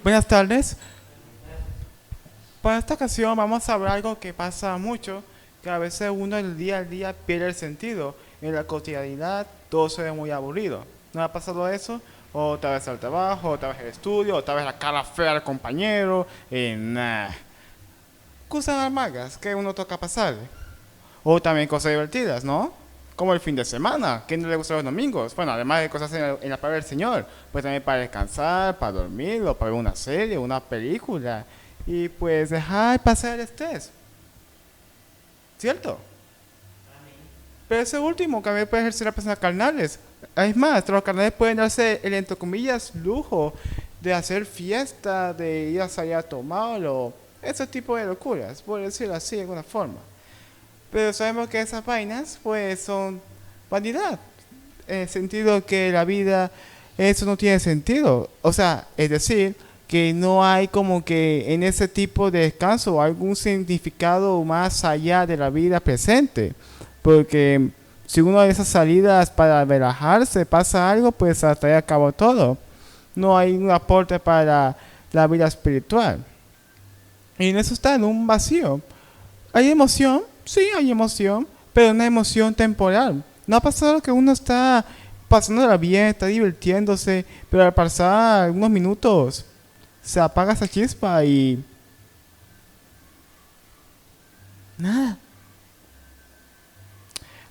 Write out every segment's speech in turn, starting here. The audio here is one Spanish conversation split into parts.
Buenas tardes. Para esta ocasión vamos a hablar algo que pasa mucho, que a veces uno el día al día pierde el sentido. En la cotidianidad todo se ve muy aburrido. ¿No ha pasado eso? O otra vez al trabajo, otra vez el estudio, otra vez la cara fea del compañero, nah. Cosas amargas que uno toca pasar. O también cosas divertidas, ¿no? Como el fin de semana. ¿Quién no le gusta los domingos? Bueno, además de cosas en la palabra del Señor. Pues también para descansar, para dormir, o para ver una serie, una película. Y pues dejar pasar el estrés. ¿Cierto? Pero ese último también puede ejercer las personas carnales. Es más, los carnales pueden darse el, entre comillas, lujo de hacer fiesta, de ir a salir a tomar o ese tipo de locuras, por decirlo así de alguna forma. Pero sabemos que esas vainas pues son vanidad, en el sentido que la vida, eso no tiene sentido. O sea, es decir, que no hay como que en ese tipo de descanso algún significado más allá de la vida presente. Porque si uno de esas salidas para relajarse pasa algo, pues hasta ahí acabó todo. No hay un aporte para la vida espiritual. Y en eso está en un vacío. Hay emoción, sí hay emoción, pero una emoción temporal. ¿No ha pasado que uno está pasándola bien, está divirtiéndose, pero al pasar unos minutos se apaga esa chispa y nada?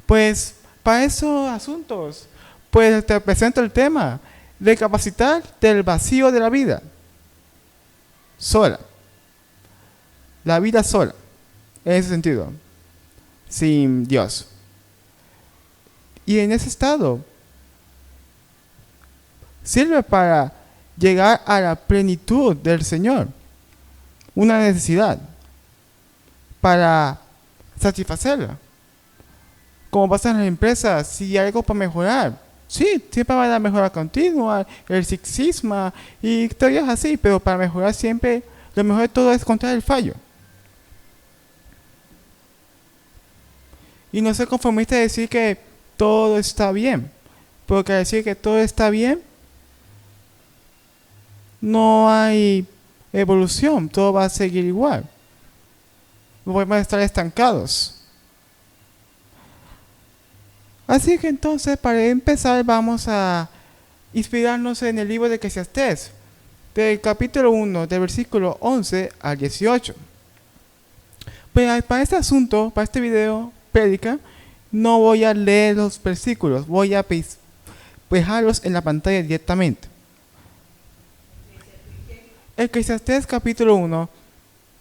Pues para esos asuntos, pues te presento el tema de capacitar del vacío de la vida, sola, la vida sola, en ese sentido, sin Dios. Y en ese estado sirve para llegar a la plenitud del Señor, una necesidad, para satisfacerla. Como pasa en las empresas, si hay algo para mejorar, sí, siempre va a haber mejora continua, el Six Sigma y teorías así, pero para mejorar siempre, lo mejor de todo es encontrar el fallo. Y no ser conformista de decir que todo está bien, porque al decir que todo está bien, no hay evolución, todo va a seguir igual. Vamos a estar estancados. Así que entonces, para empezar, vamos a inspirarnos en el libro de Eclesiastés, del capítulo 1, del versículo 11 al 18. Pues para este asunto, para este video, prédica, no voy a leer los versículos, voy a dejarlos en la pantalla directamente. Eclesiastés capítulo 1,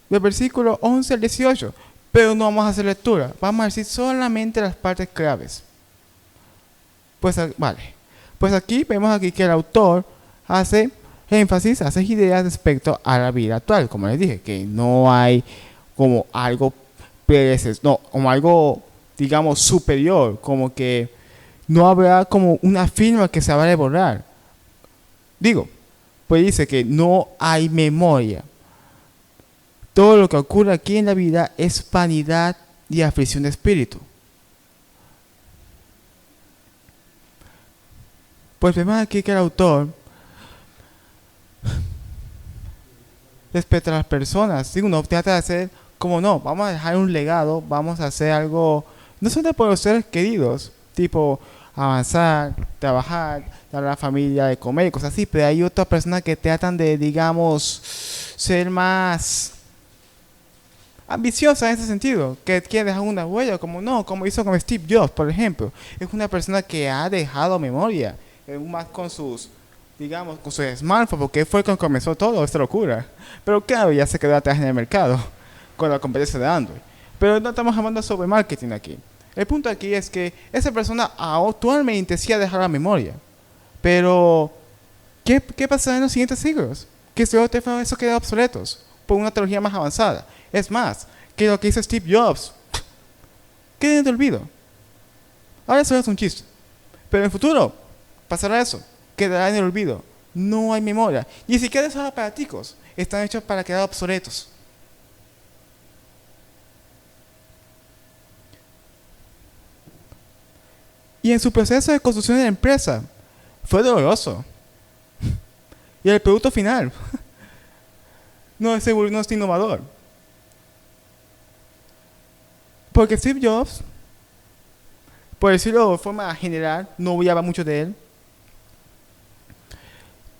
del versículo 11 al 18, pero no vamos a hacer lectura, vamos a decir solamente las partes claves. Pues vale, pues aquí vemos aquí que el autor hace énfasis, hace ideas respecto a la vida actual, como les dije, que no hay como algo no, como algo digamos superior, como que no habrá como una firma que se va a borrar. Digo, pues dice que no hay memoria. Todo lo que ocurre aquí en la vida es vanidad y aflicción de espíritu. Pues vemos aquí que el autor respeta a las personas. Si uno trata de hacer como no, vamos a dejar un legado, vamos a hacer algo, no solo por los seres queridos, tipo avanzar, trabajar, dar a la familia de comer y cosas así, pero hay otras personas que tratan de, digamos, ser más ambiciosa en ese sentido, que quiere dejar una huella, como no, como hizo con Steve Jobs, por ejemplo. Es una persona que ha dejado memoria, más con sus, digamos, con sus smartphones, porque fue con comenzó todo esta locura. Pero claro, ya se quedó atrás en el mercado, con la competencia de Android. Pero no estamos hablando sobre marketing aquí. El punto aquí es que esa persona actualmente sí ha dejado la memoria. Pero, ¿qué pasará en los siguientes siglos? Que los teléfonos eso quedan obsoletos por una tecnología más avanzada. Es más, que lo que hizo Steve Jobs quede en el olvido. Ahora eso es un chiste. Pero en el futuro pasará eso. Quedará en el olvido. No hay memoria. Y ni siquiera esos aparaticos están hechos para quedar obsoletos. Y en su proceso de construcción de la empresa fue doloroso. Y el producto final no es innovador. Porque Steve Jobs, por decirlo de forma general, no voy a hablar mucho de él,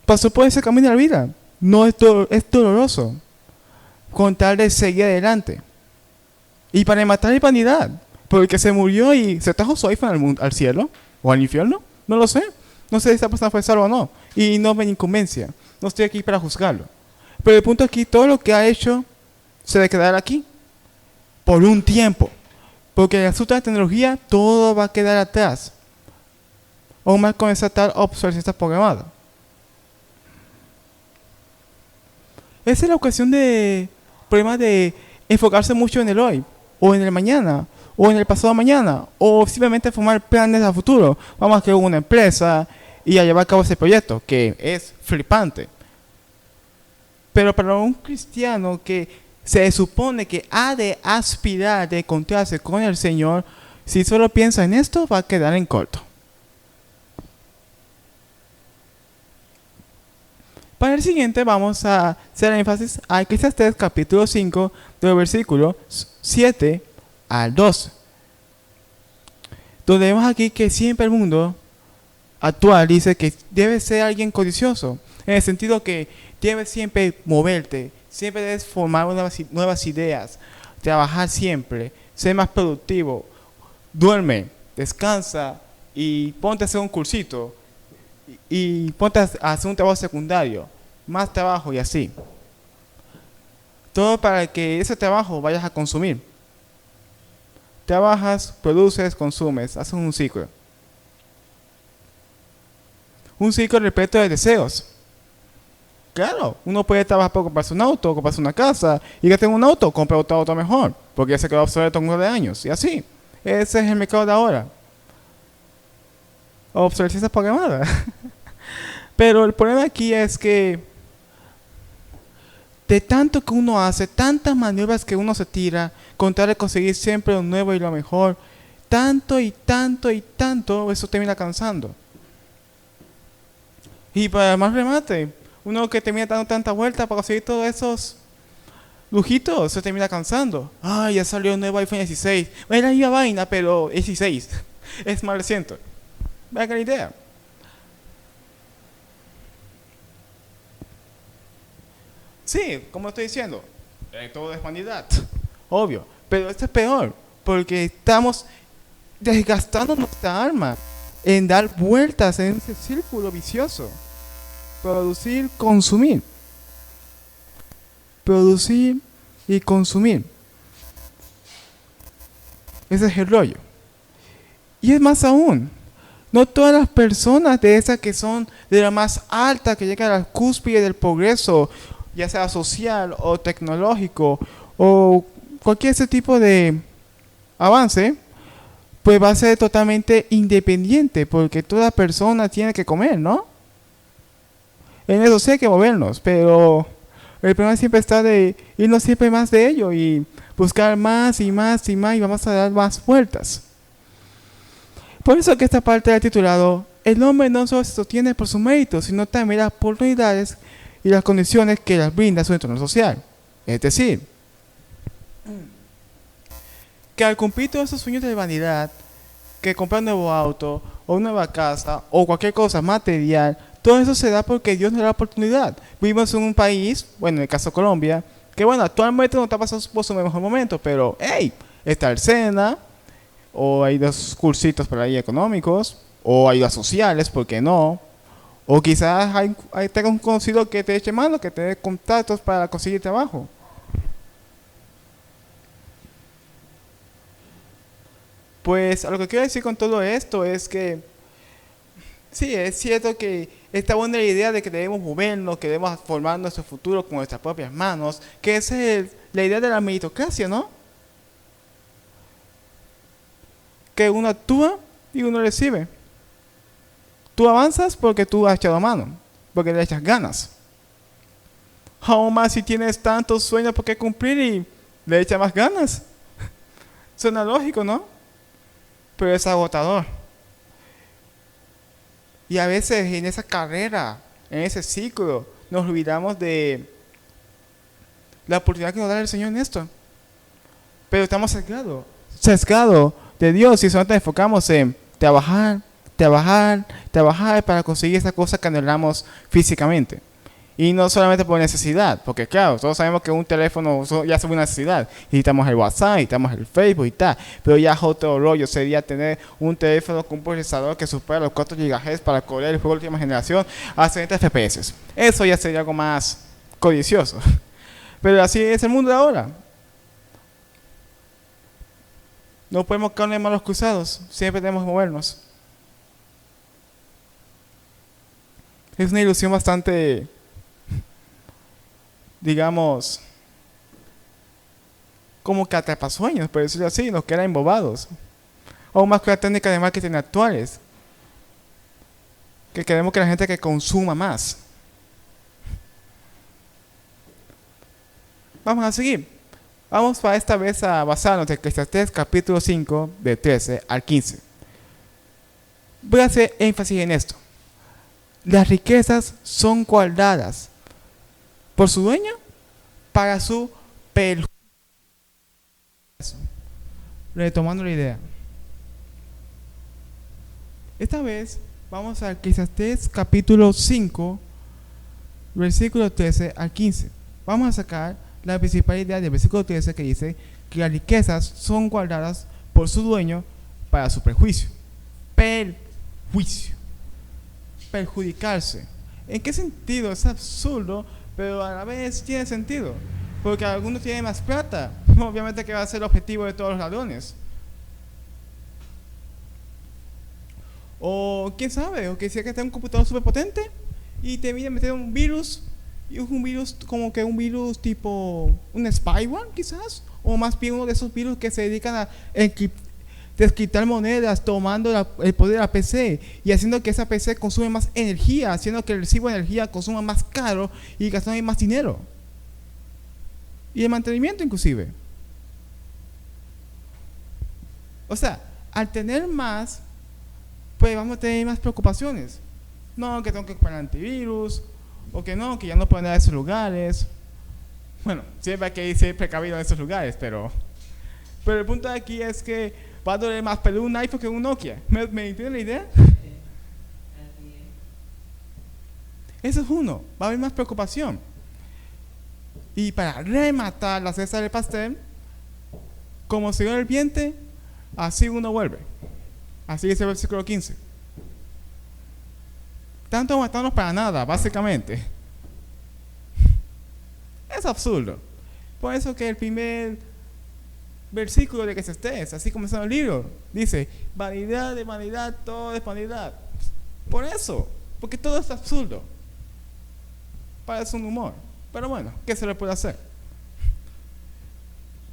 pasó por ese camino de la vida. No es, es doloroso con tal de seguir adelante. Y para matar la vanidad, porque se murió y se trajo su iPhone al cielo o al infierno, no lo sé. No sé si esa persona fue salva o no. Y no me incumbencia. No estoy aquí para juzgarlo. Pero el punto aquí, todo lo que ha hecho se debe quedar aquí. Por un tiempo. Porque en el asunto de la tecnología, todo va a quedar atrás. O más con esa tal obsolescencia programada. Esa es la ocasión de problemas de enfocarse mucho en el hoy, o en el mañana, o en el pasado mañana, o simplemente formar planes a futuro. Vamos a crear una empresa y a llevar a cabo ese proyecto, que es flipante. Pero para un cristiano que se supone que ha de aspirar, de encontrarse con el Señor, si solo piensa en esto, va a quedar en corto. Para el siguiente vamos a hacer énfasis a Eclesiastés capítulo 5, del versículo 7 al 12. Donde vemos aquí que siempre el mundo actual dice que debe ser alguien codicioso, en el sentido que debes siempre moverte, siempre debes formar nuevas ideas, trabajar siempre, ser más productivo, duerme, descansa y ponte a hacer un cursito y ponte a hacer un trabajo secundario, más trabajo y así. Todo para que ese trabajo vayas a consumir. Trabajas, produces, consumes, haces un ciclo. Un ciclo repleto de deseos. Claro, uno puede trabajar para comprarse un auto, comprarse una casa, y que tenga un auto, compra otro auto mejor, porque ya se quedó obsoleto en 9 años, y así. Ese es el mercado de ahora. Obsolescencia programada. Pero el problema aquí es que de tanto que uno hace, tantas maniobras que uno se tira, con tal de conseguir siempre lo nuevo y lo mejor, tanto y tanto y tanto, eso termina cansando. Y para más remate, uno que termina dando tanta vuelta para conseguir todos esos lujitos, se termina cansando. Ah, ya salió un nuevo iPhone 16. Es la misma vaina, pero 16. Es más reciente. Venga la idea. Sí, como estoy diciendo, todo es vanidad, obvio. Pero esto es peor, porque estamos desgastando nuestra alma en dar vueltas en ese círculo vicioso. Producir, consumir. Producir y consumir. Ese es el rollo. Y es más aún, no todas las personas de esas que son de la más alta, que llegan a la cúspide del progreso, ya sea social o tecnológico o cualquier ese tipo de avance, pues va a ser totalmente independiente, porque toda persona tiene que comer, ¿no? En eso sí hay que movernos, pero el problema siempre está de irnos siempre más de ello y buscar más y más y más, y vamos a dar más vueltas. Por eso que esta parte ha titulado: el hombre no solo se sostiene por sus méritos, sino también las oportunidades y las condiciones que les brinda su entorno social. Es decir, que al cumplir todos esos sueños de vanidad, que comprar un nuevo auto, o una nueva casa, o cualquier cosa material, todo eso se da porque Dios nos da la oportunidad. Vivimos en un país, bueno, en el caso de Colombia, que bueno, actualmente no está pasando por su mejor momento, pero hey, está el SENA, o hay dos cursitos por ahí económicos, o ayudas sociales, ¿por qué no? O quizás tengas un conocido que te eche mano, que te dé contactos para conseguir trabajo. Pues a lo que quiero decir con todo esto es que sí, es cierto que está buena la idea de que debemos movernos, que debemos formar nuestro futuro con nuestras propias manos, que esa es la idea de la meritocracia, ¿no? Que uno actúa y uno recibe. Tú avanzas porque tú has echado mano, porque le echas ganas. Aún más si tienes tantos sueños por qué cumplir y le echas más ganas. Suena lógico, ¿no? Pero es agotador. Y a veces en esa carrera, en ese ciclo, nos olvidamos de la oportunidad que nos da el Señor en esto. Pero estamos sesgados de Dios y solamente nos enfocamos en trabajar, trabajar, trabajar para conseguir esa cosa que anhelamos físicamente. Y no solamente por necesidad, porque claro, todos sabemos que un teléfono ya es una necesidad. Necesitamos el WhatsApp, necesitamos el Facebook y tal. Pero ya otro rollo sería tener un teléfono con un procesador que supera los 4 GHz para correr el juego de última generación a 60 FPS. Eso ya sería algo más codicioso. Pero así es el mundo de ahora. No podemos caer en malos cruzados, siempre tenemos que movernos. Es una ilusión bastante, digamos, como que atrapasueños, por decirlo así, nos quedan embobados. Aún más con las técnicas de marketing actuales, que queremos que la gente que consuma más. Vamos a seguir. Vamos para esta vez a basarnos en Eclesiastés capítulo 5, de 13 al 15. Voy a hacer énfasis en esto. Las riquezas son guardadas por su dueño para su perjuicio. Retomando la idea. Esta vez vamos a Eclesiastés capítulo 5, versículo 13 al 15. Vamos a sacar la principal idea del versículo 13 que dice que las riquezas son guardadas por su dueño para su perjuicio. Perjuicio. Perjudicarse. ¿En qué sentido? Es absurdo, pero a la vez tiene sentido. Porque algunos tienen más plata. Obviamente que va a ser el objetivo de todos los ladrones. O quién sabe, o que sea que tenga un computador súper potente y te viene a meter un virus. Y es un virus como que un virus tipo un spyware quizás, o más bien uno de esos virus que se dedican a descriptar monedas, tomando el poder de la PC y haciendo que esa PC consume más energía, haciendo que el recibo de energía consuma más caro y gastando más dinero. Y el mantenimiento inclusive. O sea, al tener más, pues vamos a tener más preocupaciones. No, que tengo que comprar antivirus, o que no, que ya no pueden ir a esos lugares. Bueno, siempre hay que ser precavido en esos lugares, pero el punto de aquí es que va a doler más perder un iPhone que un Nokia. ¿Me entienden la idea? Eso es uno, va a haber más preocupación. Y para rematar la cesta del pastel, como se dio el viento, así uno vuelve. Así dice el versículo 15. Tanto matarnos para nada, básicamente. Es absurdo. Por eso que el primer versículo de Eclesiastés, así comenzando el libro, dice, vanidad de vanidad, todo es vanidad. Por eso, porque todo es absurdo. Parece un humor. Pero bueno, ¿qué se le puede hacer?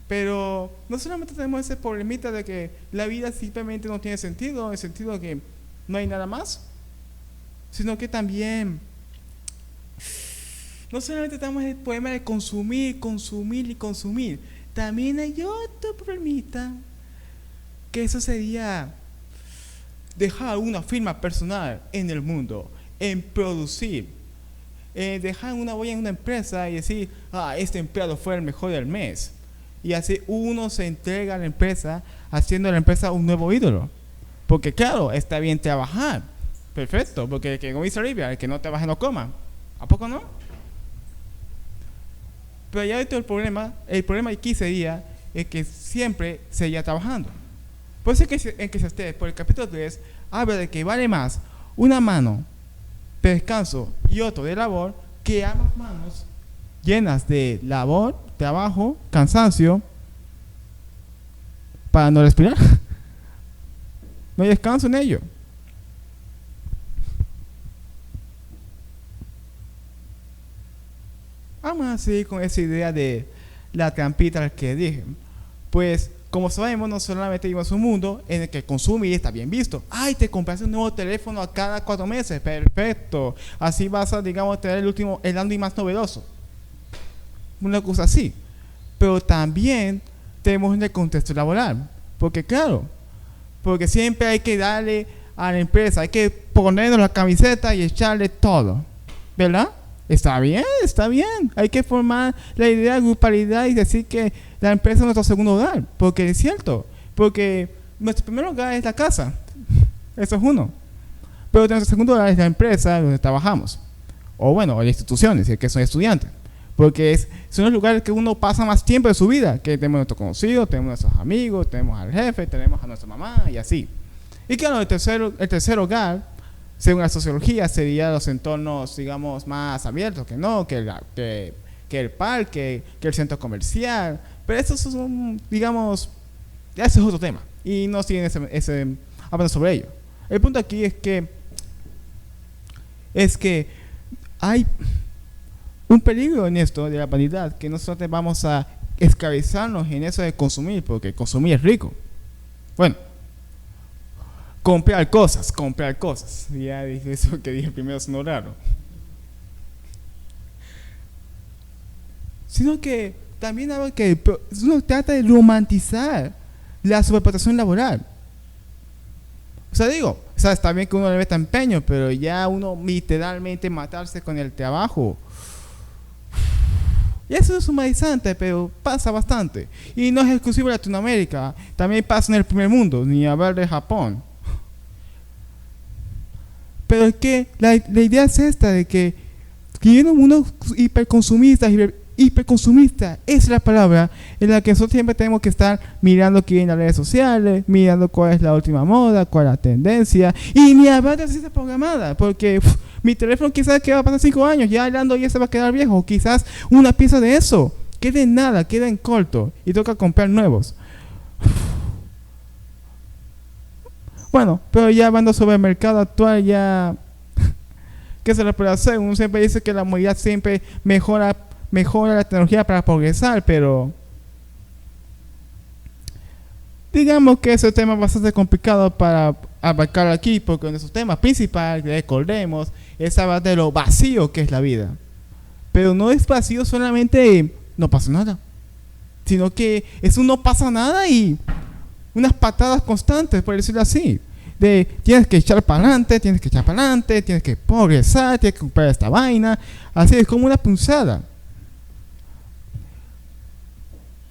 Pero no solamente tenemos ese problemita de que la vida simplemente no tiene sentido, en el sentido de que no hay nada más, sino que también no solamente tenemos el problema de consumir, consumir y consumir, también hay otro problemita, que eso sería dejar una firma personal en el mundo, en producir, dejar una huella en una empresa y decir, este empleado fue el mejor del mes, y así uno se entrega a la empresa, haciendo de la empresa un nuevo ídolo, porque claro, está bien trabajar. Perfecto, porque como dice Olivia, el que no trabaja no coma. ¿A poco no? Pero ya el problema aquí sería el que siempre seguía trabajando. Por eso es que en Eclesiastés, por el capítulo 3, habla de que vale más una mano de descanso y otro de labor que ambas manos llenas de labor, trabajo, cansancio, para no respirar. No hay descanso en ello. Vamos a seguir con esa idea de la trampita que dije. Pues, como sabemos, no solamente vivimos un mundo en el que consumir está bien visto. ¡Ay, te compraste un nuevo teléfono a cada 4 meses! ¡Perfecto! Así vas a, digamos, tener el Android más novedoso. Una cosa así. Pero también tenemos en el contexto laboral. Porque, claro, porque siempre hay que darle a la empresa, hay que ponernos la camiseta y echarle todo. ¿Verdad? Está bien, está bien. Hay que formar la idea de grupalidad y decir que la empresa es nuestro segundo hogar. Porque es cierto. Porque nuestro primer hogar es la casa. Eso es uno. Pero nuestro segundo hogar es la empresa donde trabajamos. O bueno, las instituciones, si es que soy estudiante. Porque son los lugares que uno pasa más tiempo de su vida. Que tenemos a nuestros conocidos, tenemos a nuestros amigos, tenemos al jefe, tenemos a nuestra mamá y así. Y claro, el tercer hogar, según la sociología, sería los entornos, digamos, más abiertos, que el parque, que el centro comercial. Pero esos son, digamos, ese es otro tema. Y no tienen hablando sobre ello. El punto aquí es que hay un peligro en esto de la vanidad, que nosotros vamos a esclavizarnos en eso de consumir, porque consumir es rico. Bueno, comprar cosas. Ya dije eso que dije primero, sonó raro. Sino que también algo que uno trata de romantizar la sobreexplotación laboral. O sea, está bien que uno le meta empeño, pero ya uno literalmente matarse con el trabajo. Y eso es humanizante, pero pasa bastante. Y no es exclusivo de Latinoamérica, también pasa en el primer mundo, ni hablar de Japón. Pero es que la idea es esta, de que viviendo un mundo hiperconsumista, es la palabra en la que nosotros siempre tenemos que estar mirando qué hay en las redes sociales, mirando cuál es la última moda, cuál es la tendencia, y ni hablar de ciencia programada, porque mi teléfono quizás que va a pasar 5 años, ya hablando ya se va a quedar viejo, o quizás una pieza de eso, queda en nada, queda en corto, y toca comprar nuevos. Bueno, pero ya hablando sobre el mercado actual, ya ¿qué se le puede hacer? Uno siempre dice que la humanidad siempre mejora la tecnología para progresar, pero digamos que ese tema es bastante complicado para abarcar aquí, porque nuestro tema principal, recordemos, es hablar de lo vacío que es la vida. Pero no es vacío solamente no pasa nada, sino que es un no pasa nada y unas patadas constantes, por decirlo así. Tienes que echar para adelante, tienes que progresar, tienes que comprar esta vaina. Así es como una punzada.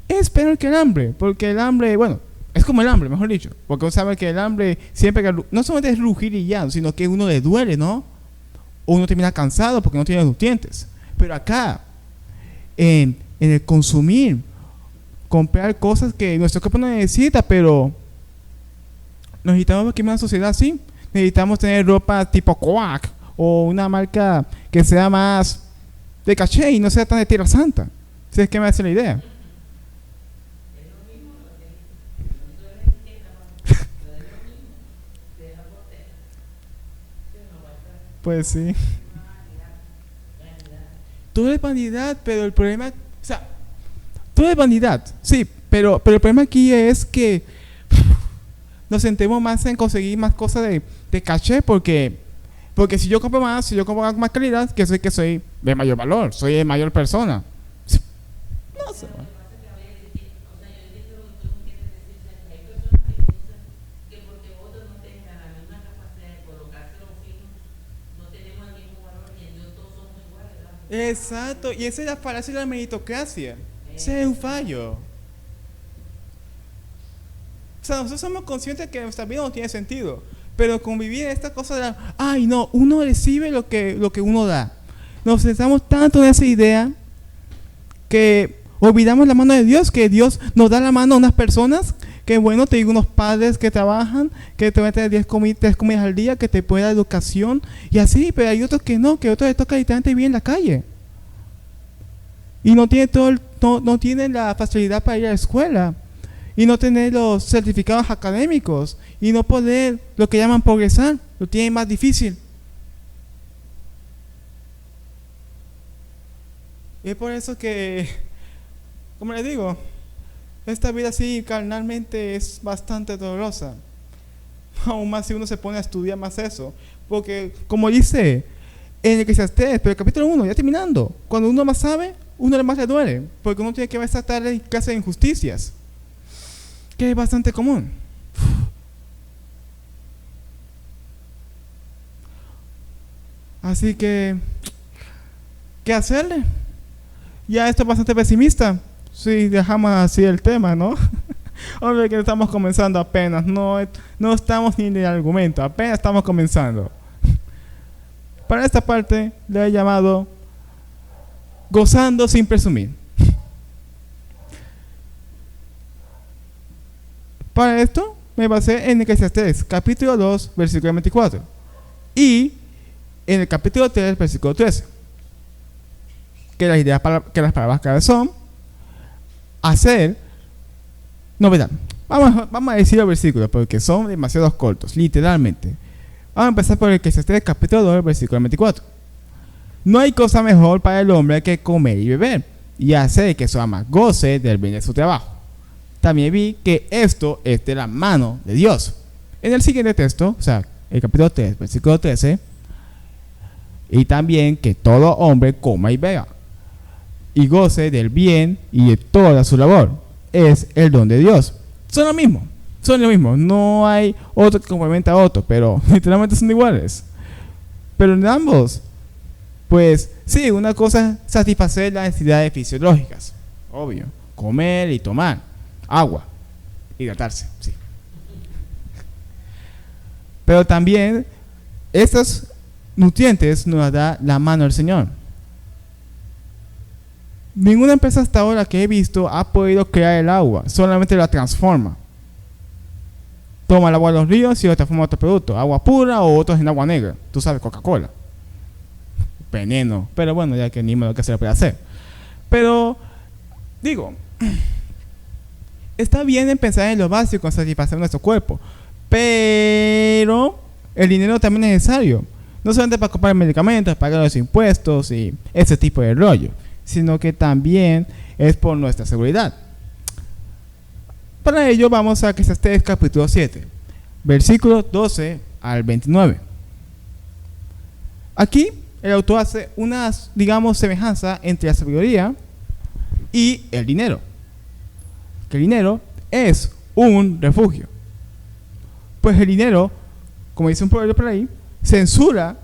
Es peor que el hambre, porque el hambre, bueno, es como el hambre, mejor dicho, porque uno sabe que el hambre siempre, no solamente es rugir y ya, sino que uno le duele, ¿no? O uno termina cansado porque no tiene nutrientes. Pero acá, en el consumir, comprar cosas que nuestro cuerpo no necesita, pero necesitamos que una sociedad así, necesitamos tener ropa tipo Coac o una marca que sea más de caché y no sea tan de tierra santa. Si es que me hace la idea. Pues sí. Todo es vanidad, pero el problema, o sea, todo es vanidad, sí, pero el problema aquí es que nos centremos más en conseguir más cosas de caché, porque si yo compro más, más calidad, que soy de mayor valor, soy de mayor persona. No sé. Exacto, y esa es la falacia de la meritocracia. Ese es un fallo. O sea, nosotros somos conscientes que nuestra vida no tiene sentido, pero convivir en esta cosa de ay no, uno recibe lo que uno da. Nos centramos tanto en esa idea que olvidamos la mano de Dios, que Dios nos da la mano a unas personas que, bueno, te digo, unos padres que trabajan, que te meten 3 comidas al día, que te puede dar educación y así, pero hay otros que no, que a otros les toca literalmente vivir en la calle y no tienen la facilidad para ir a la escuela y no tener los certificados académicos y no poder lo que llaman progresar, lo tienen más difícil. Y es por eso que, como les digo, esta vida así carnalmente es bastante dolorosa. Aún más si uno se pone a estudiar más eso. Porque, como dice en Eclesiastés, pero el capítulo 1, ya terminando, cuando uno más sabe, uno más le duele. Porque uno tiene que ver esta tarde en clase de injusticias, que es bastante común. Así que ¿qué hacerle? Ya esto es bastante pesimista. Si dejamos así el tema, ¿no? Hombre, que estamos comenzando apenas. No estamos ni en el argumento. Apenas estamos comenzando. Para esta parte le he llamado Gozando sin presumir. Para esto me basé en Eclesiastés capítulo 2, versículo 24. Y en el capítulo 3, versículo 13. Que las palabras clave son hacer novedad. Vamos a decir los versículos porque son demasiado cortos, literalmente. Vamos a empezar por el Eclesiastés capítulo 2, versículo 24. No hay cosa mejor para el hombre que comer y beber, y hacer que su ama goce del bien de su trabajo. También vi que esto es de la mano de Dios. En el siguiente texto, o sea, el capítulo 3, versículo 13, y también que todo hombre coma y beba, y goce del bien y de toda su labor. Es el don de Dios. Son lo mismo. No hay otro que complementa a otro, pero literalmente son iguales. Pero en ambos, pues sí, una cosa es satisfacer las necesidades fisiológicas, obvio, comer y tomar agua, hidratarse, sí. Pero también estos nutrientes nos da la mano del Señor. Ninguna empresa hasta ahora que he visto ha podido crear el agua, solamente la transforma. Toma el agua de los ríos y lo transforma en otro producto, agua pura o otros en agua negra. Tú sabes, Coca-Cola. Veneno. Pero bueno, ya que ni modo que se lo puede hacer. Pero, digo, está bien en pensar en lo básico, en satisfacer nuestro cuerpo. Pero el dinero también es necesario. No solamente para comprar medicamentos, pagar los impuestos y ese tipo de rollo, sino que también es por nuestra seguridad. Para ello vamos a Eclesiastés capítulo 7, versículos 12 al 29. Aquí el autor hace una, digamos, semejanza entre la sabiduría y el dinero. Que el dinero es un refugio. Pues el dinero, como dice un proverbio por ahí, censura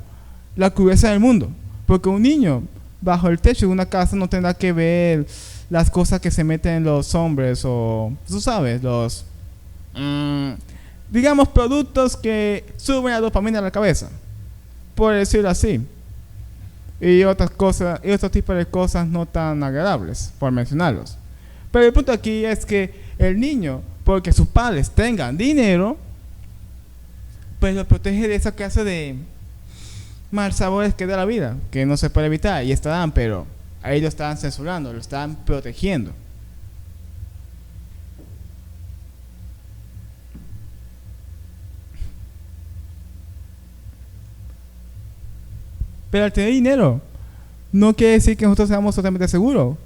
la crudeza del mundo. Porque un niño bajo el techo de una casa no tendrá que ver las cosas que se meten en los hombres o, tú sabes, los, digamos, productos que suben la dopamina a la cabeza, por decirlo así. Y otras cosas, y otro tipo de cosas no tan agradables, por mencionarlos. Pero el punto aquí es que el niño, porque sus padres tengan dinero, pues lo protege de esa clase de mal sabores que da la vida, que no se puede evitar, y estarán, pero ahí lo están censurando, lo están protegiendo. Pero al tener dinero, no quiere decir que nosotros seamos totalmente seguros.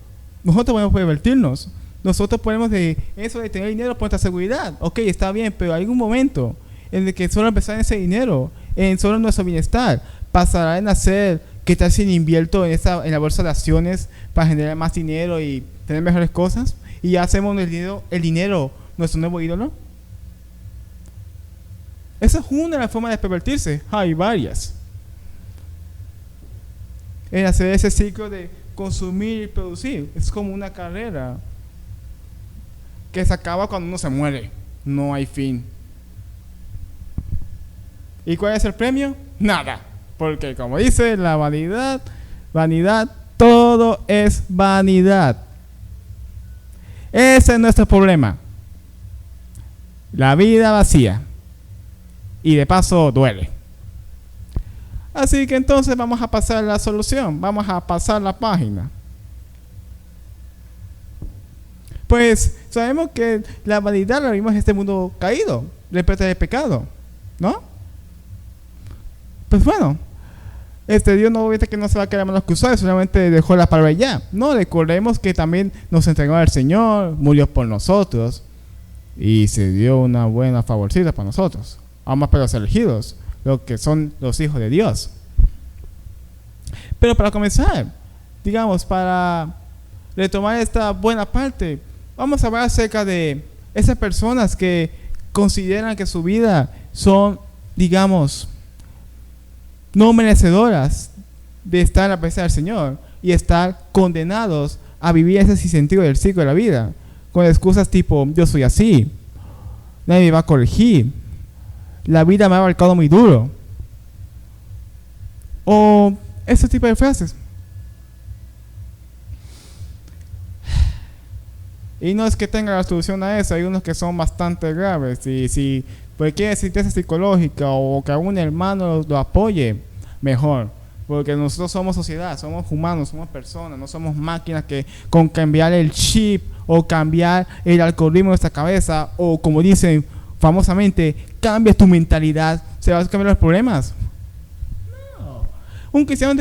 Nosotros podemos pervertirnos. Nosotros podemos de eso de tener dinero por nuestra seguridad. Ok, está bien, pero hay algún momento en el que solo empezar en ese dinero, en solo nuestro bienestar, pasará en hacer, ¿qué tal si invierto en la bolsa de acciones para generar más dinero y tener mejores cosas? Y ya hacemos el dinero nuestro nuevo ídolo. Esa es una de las formas de pervertirse. Hay varias. En hacer ese ciclo de consumir y producir. Es como una carrera que se acaba cuando uno se muere. No hay fin. ¿Y cuál es el premio? Nada. Porque como dice la vanidad, todo es vanidad. Ese es nuestro problema. La vida vacía. Y de paso duele. Así que entonces vamos a pasar la solución. Vamos a pasar la página. Pues sabemos que la vanidad la vimos en este mundo caído, repleto de pecado, ¿no? Pues bueno, Dios no obviamente que no se va a quedar manos cruzadas, solamente dejó la palabra ya. No, recordemos que también nos entregó al Señor, murió por nosotros y se dio una buena favorcita para nosotros. Vamos para los elegidos, los que son los hijos de Dios. Pero para comenzar, digamos, para retomar esta buena parte, vamos a hablar acerca de esas personas que consideran que su vida son, digamos, no merecedoras de estar en la presencia del Señor. y estar condenados a vivir ese sinsentido del ciclo de la vida, con excusas tipo, yo soy así, nadie me va a corregir, la vida me ha abarcado muy duro, o ese tipo de frases. Y no es que tenga la solución a eso, hay unos que son bastante graves. Y si cualquier asistencia psicológica o que algún hermano lo apoye, mejor. Porque nosotros somos sociedad, somos humanos, somos personas, no somos máquinas que con cambiar el chip o cambiar el algoritmo de nuestra cabeza o como dicen famosamente, cambia tu mentalidad, se van a cambiar los problemas. No. Un cristiano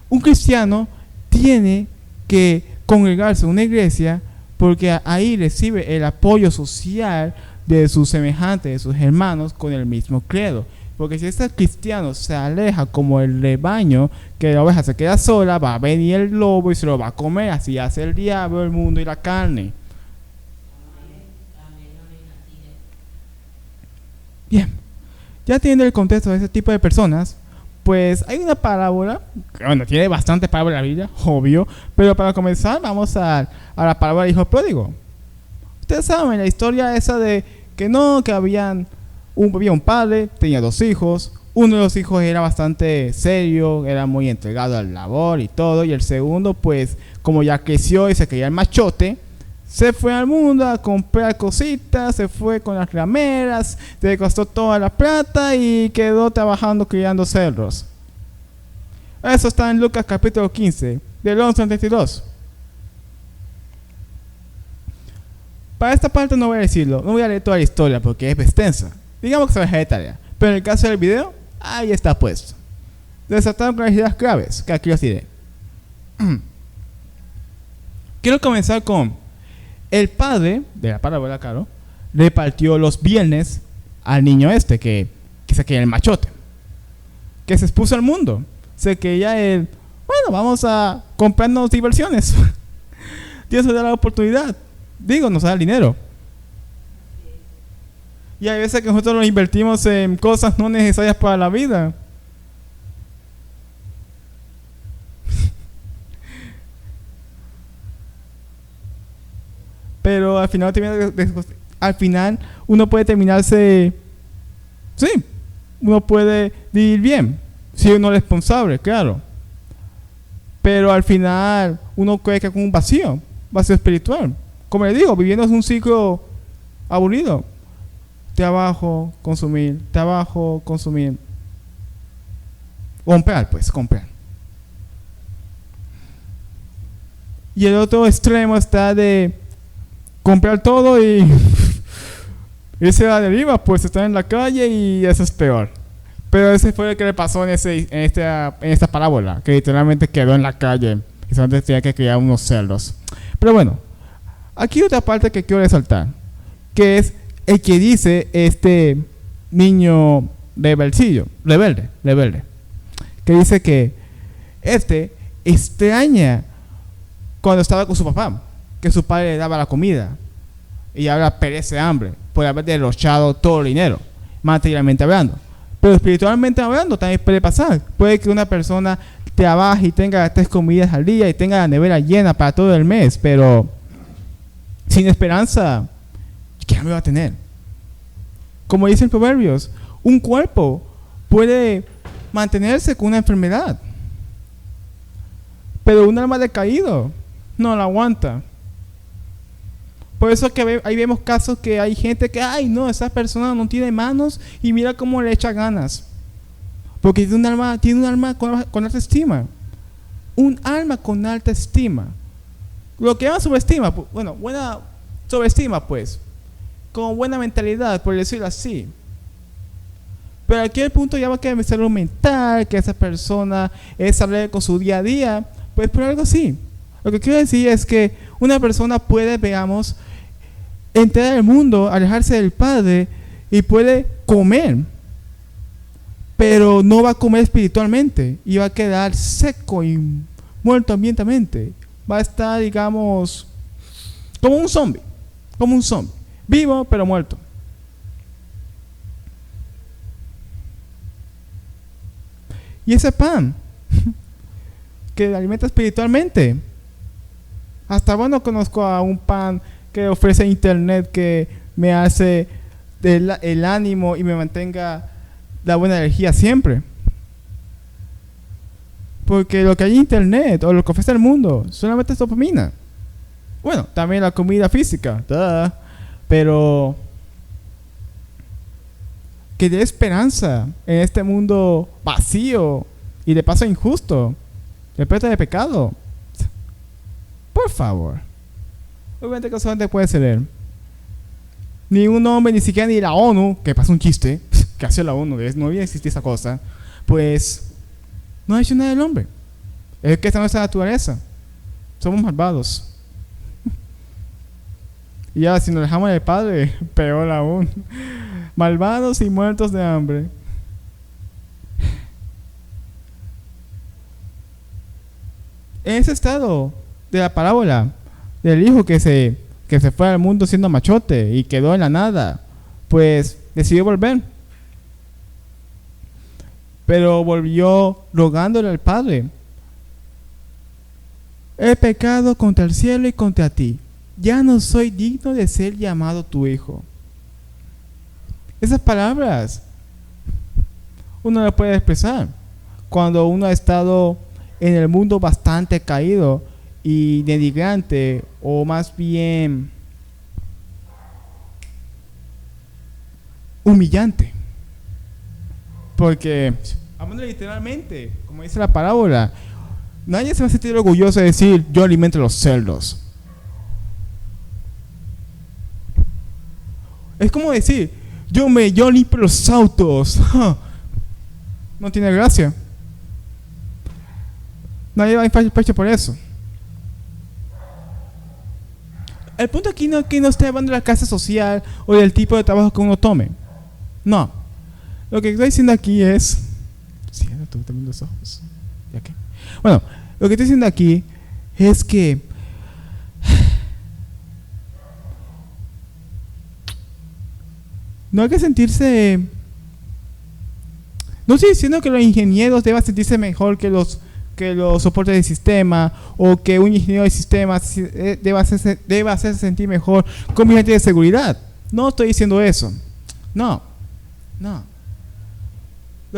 un cristiano tiene que congregarse en una iglesia porque ahí recibe el apoyo social de sus semejantes, de sus hermanos con el mismo credo. Porque si este cristiano se aleja como el rebaño, que la oveja se queda sola, va a venir el lobo y se lo va a comer. Así hace el diablo, el mundo y la carne. Bien, ya teniendo el contexto de ese tipo de personas, pues hay una parábola, bueno, tiene bastante parábola la Biblia, obvio, pero para comenzar vamos a la parábola del hijo pródigo. Ustedes saben la historia esa de que había un padre, tenía 2 hijos, uno de los hijos era bastante serio, era muy entregado al labor y todo, y el segundo pues como ya creció y se creía el machote, se fue al mundo a comprar cositas, se fue con las rameras, se costó toda la plata y quedó trabajando criando cerdos. Eso está en Lucas capítulo 15, del 11 al 32. Para esta parte no voy a decirlo, no voy a leer toda la historia porque es extensa. Digamos que se va a dejar de tarea. Pero en el caso del video, ahí está puesto. Desataron con las ideas claves, que aquí os diré. Quiero comenzar con el padre de la parábola, claro, repartió los viernes al niño que se creía el machote, que se expuso al mundo, se creía bueno, vamos a comprarnos diversiones. Dios nos da la oportunidad, nos da el dinero. Y hay veces que nosotros nos invertimos en cosas no necesarias para la vida. Pero al final uno puede terminarse, sí, uno puede vivir bien, si uno es responsable, claro. Pero al final uno cree que con un vacío espiritual. Como les digo, viviendo es un ciclo aburrido. Trabajo, consumir, trabajo, consumir. Comprar. Y el otro extremo está de comprar todo y irse a la deriva, pues estar en la calle y eso es peor. Pero ese fue el que le pasó en esta parábola, que literalmente quedó en la calle y solamente tenía que criar unos cerdos. Pero bueno, aquí otra parte que quiero resaltar, que es el que dice este niño rebelde, que dice que extraña cuando estaba con su papá, que su padre le daba la comida y ahora perece hambre por haber derrochado todo el dinero, materialmente hablando. Pero espiritualmente hablando también puede pasar. Puede que una persona trabaje y tenga 3 comidas al día y tenga la nevera llena para todo el mes, pero sin esperanza, ¿qué hambre va a tener? Como dicen Proverbios, un cuerpo puede mantenerse con una enfermedad, pero un alma decaído no la aguanta. Por eso que ahí vemos casos que hay gente que, esa persona no tiene manos y mira cómo le echa ganas. Porque tiene un alma con alta estima. Un alma con alta estima. Lo que llama subestima, buena sobreestima pues. Con buena mentalidad, por decirlo así. Pero aquí el punto ya va a quedar salud mental, que esa persona es alegre con su día a día, pues por algo así. Lo que quiero decir es que una persona puede, entrar al mundo, alejarse del Padre y puede comer, pero no va a comer espiritualmente y va a quedar seco y muerto ambientalmente. Va a estar, como un zombie, vivo pero muerto. Y ese pan que alimenta espiritualmente. Hasta bueno conozco a un pan que ofrece internet que me hace el ánimo y me mantenga la buena energía siempre. Porque lo que hay en internet o lo que ofrece el mundo solamente es dopamina. Bueno, también la comida física, pero que dé esperanza en este mundo vacío y de paso injusto, repleto de pecado. Por favor. Obviamente que solamente puede ser él. Ni un hombre, ni siquiera ni la ONU, que pasa un chiste, que hace la ONU, no había existido esa cosa, pues no ha hecho nada el hombre. Es que esta es nuestra naturaleza. Somos malvados. Y ya, si nos dejamos del Padre, peor aún. Malvados y muertos de hambre. En ese estado de la parábola del hijo que se fue al mundo siendo machote y quedó en la nada, pues decidió volver. Pero volvió rogándole al Padre: he pecado contra el cielo y contra ti. Ya no soy digno de ser llamado tu hijo. Esas palabras uno las puede expresar cuando uno ha estado en el mundo bastante caído y denigrante, o más bien humillante. Porque, hablando literalmente, como dice la parábola, nadie se va a sentir orgulloso de decir: yo alimento a los cerdos. Es como decir: yo limpio los autos. No tiene gracia. Nadie va a inflar el pecho por eso. El punto aquí no es que no esté hablando de la clase social o del tipo de trabajo que uno tome. No. Lo que estoy diciendo aquí es... Cierra tú también los ojos. ¿Ya qué? Bueno, lo que estoy diciendo aquí es que... no hay que sentirse... No estoy diciendo que los ingenieros deban sentirse mejor que los soportes de sistema, o que un ingeniero de sistemas deba hacerse sentir mejor como un agente de seguridad. No estoy diciendo eso. No. Lo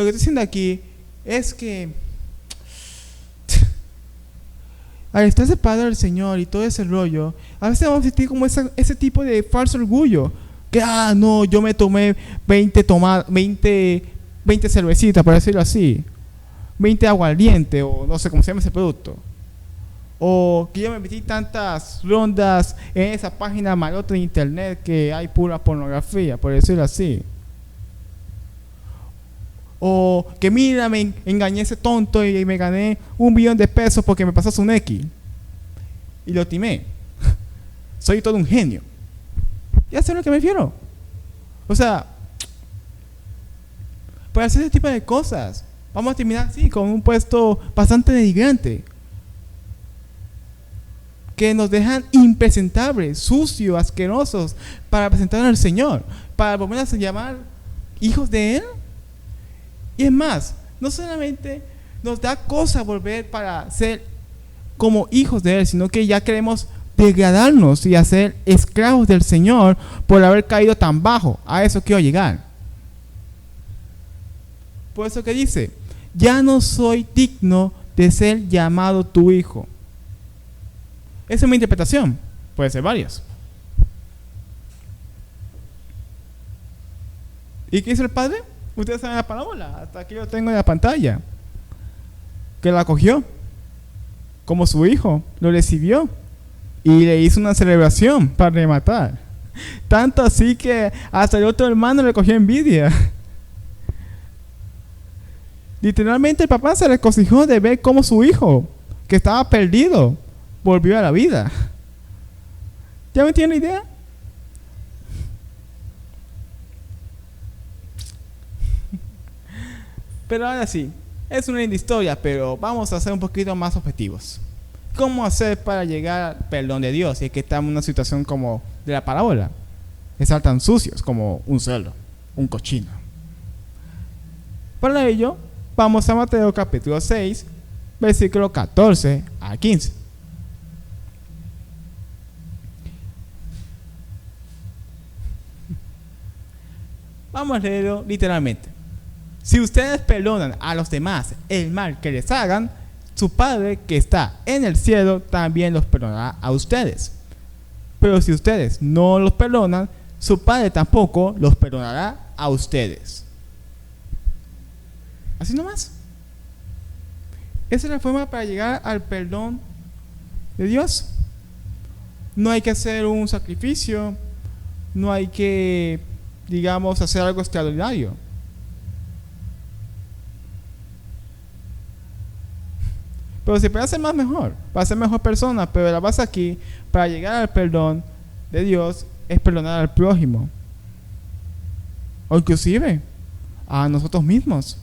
que estoy diciendo aquí es que al estar separado del Señor y todo ese rollo, a veces vamos a sentir como ese tipo de falso orgullo. Que, no, yo me tomé 20 cervecitas, por decirlo así. 20 aguardiente, o no sé cómo se llama ese producto. O que yo me metí tantas rondas en esa página malota de internet que hay pura pornografía, por decirlo así. O que mira, me engañé ese tonto y me gané $1,000,000 porque me pasó un X. Y lo timé. Soy todo un genio. Ya sé a lo que me refiero. O sea, para hacer ese tipo de cosas, vamos a terminar así, con un puesto bastante denigrante, que nos dejan impresentables, sucios, asquerosos, para presentar al Señor, para volvernos a llamar hijos de Él. Y es más, no solamente nos da cosa volver para ser como hijos de Él, sino que ya queremos degradarnos y hacer esclavos del Señor por haber caído tan bajo. A eso quiero llegar. Por eso que dice: ya no soy digno de ser llamado tu hijo. Esa es mi interpretación. Puede ser varias. ¿Y qué hizo el Padre? Ustedes saben la parábola. Hasta aquí lo tengo en la pantalla. Que la acogió como su hijo. Lo recibió. Y le hizo una celebración para rematar. Tanto así que hasta el otro hermano le cogió envidia. Literalmente el papá se regocijó de ver cómo su hijo, que estaba perdido, volvió a la vida. ¿Ya me tiene idea? Pero ahora sí, es una linda historia, pero vamos a ser un poquito más objetivos. ¿Cómo hacer para llegar al perdón de Dios? Si es que estamos en una situación como de la parábola, estar tan sucios como un cerdo, un cochino. Para ello, Vamos a Mateo capítulo 6, versículo 14 a 15. Vamos a leerlo literalmente. Si ustedes perdonan a los demás el mal que les hagan, su Padre que está en el cielo también los perdonará a ustedes. Pero si ustedes no los perdonan, su Padre tampoco los perdonará a ustedes. Así nomás. Esa es la forma para llegar al perdón de Dios. No hay que hacer un sacrificio, no hay que, digamos, hacer algo extraordinario. Pero si puede ser más mejor, para ser mejor persona, pero la base aquí, para llegar al perdón de Dios, es perdonar al prójimo. O inclusive a nosotros mismos.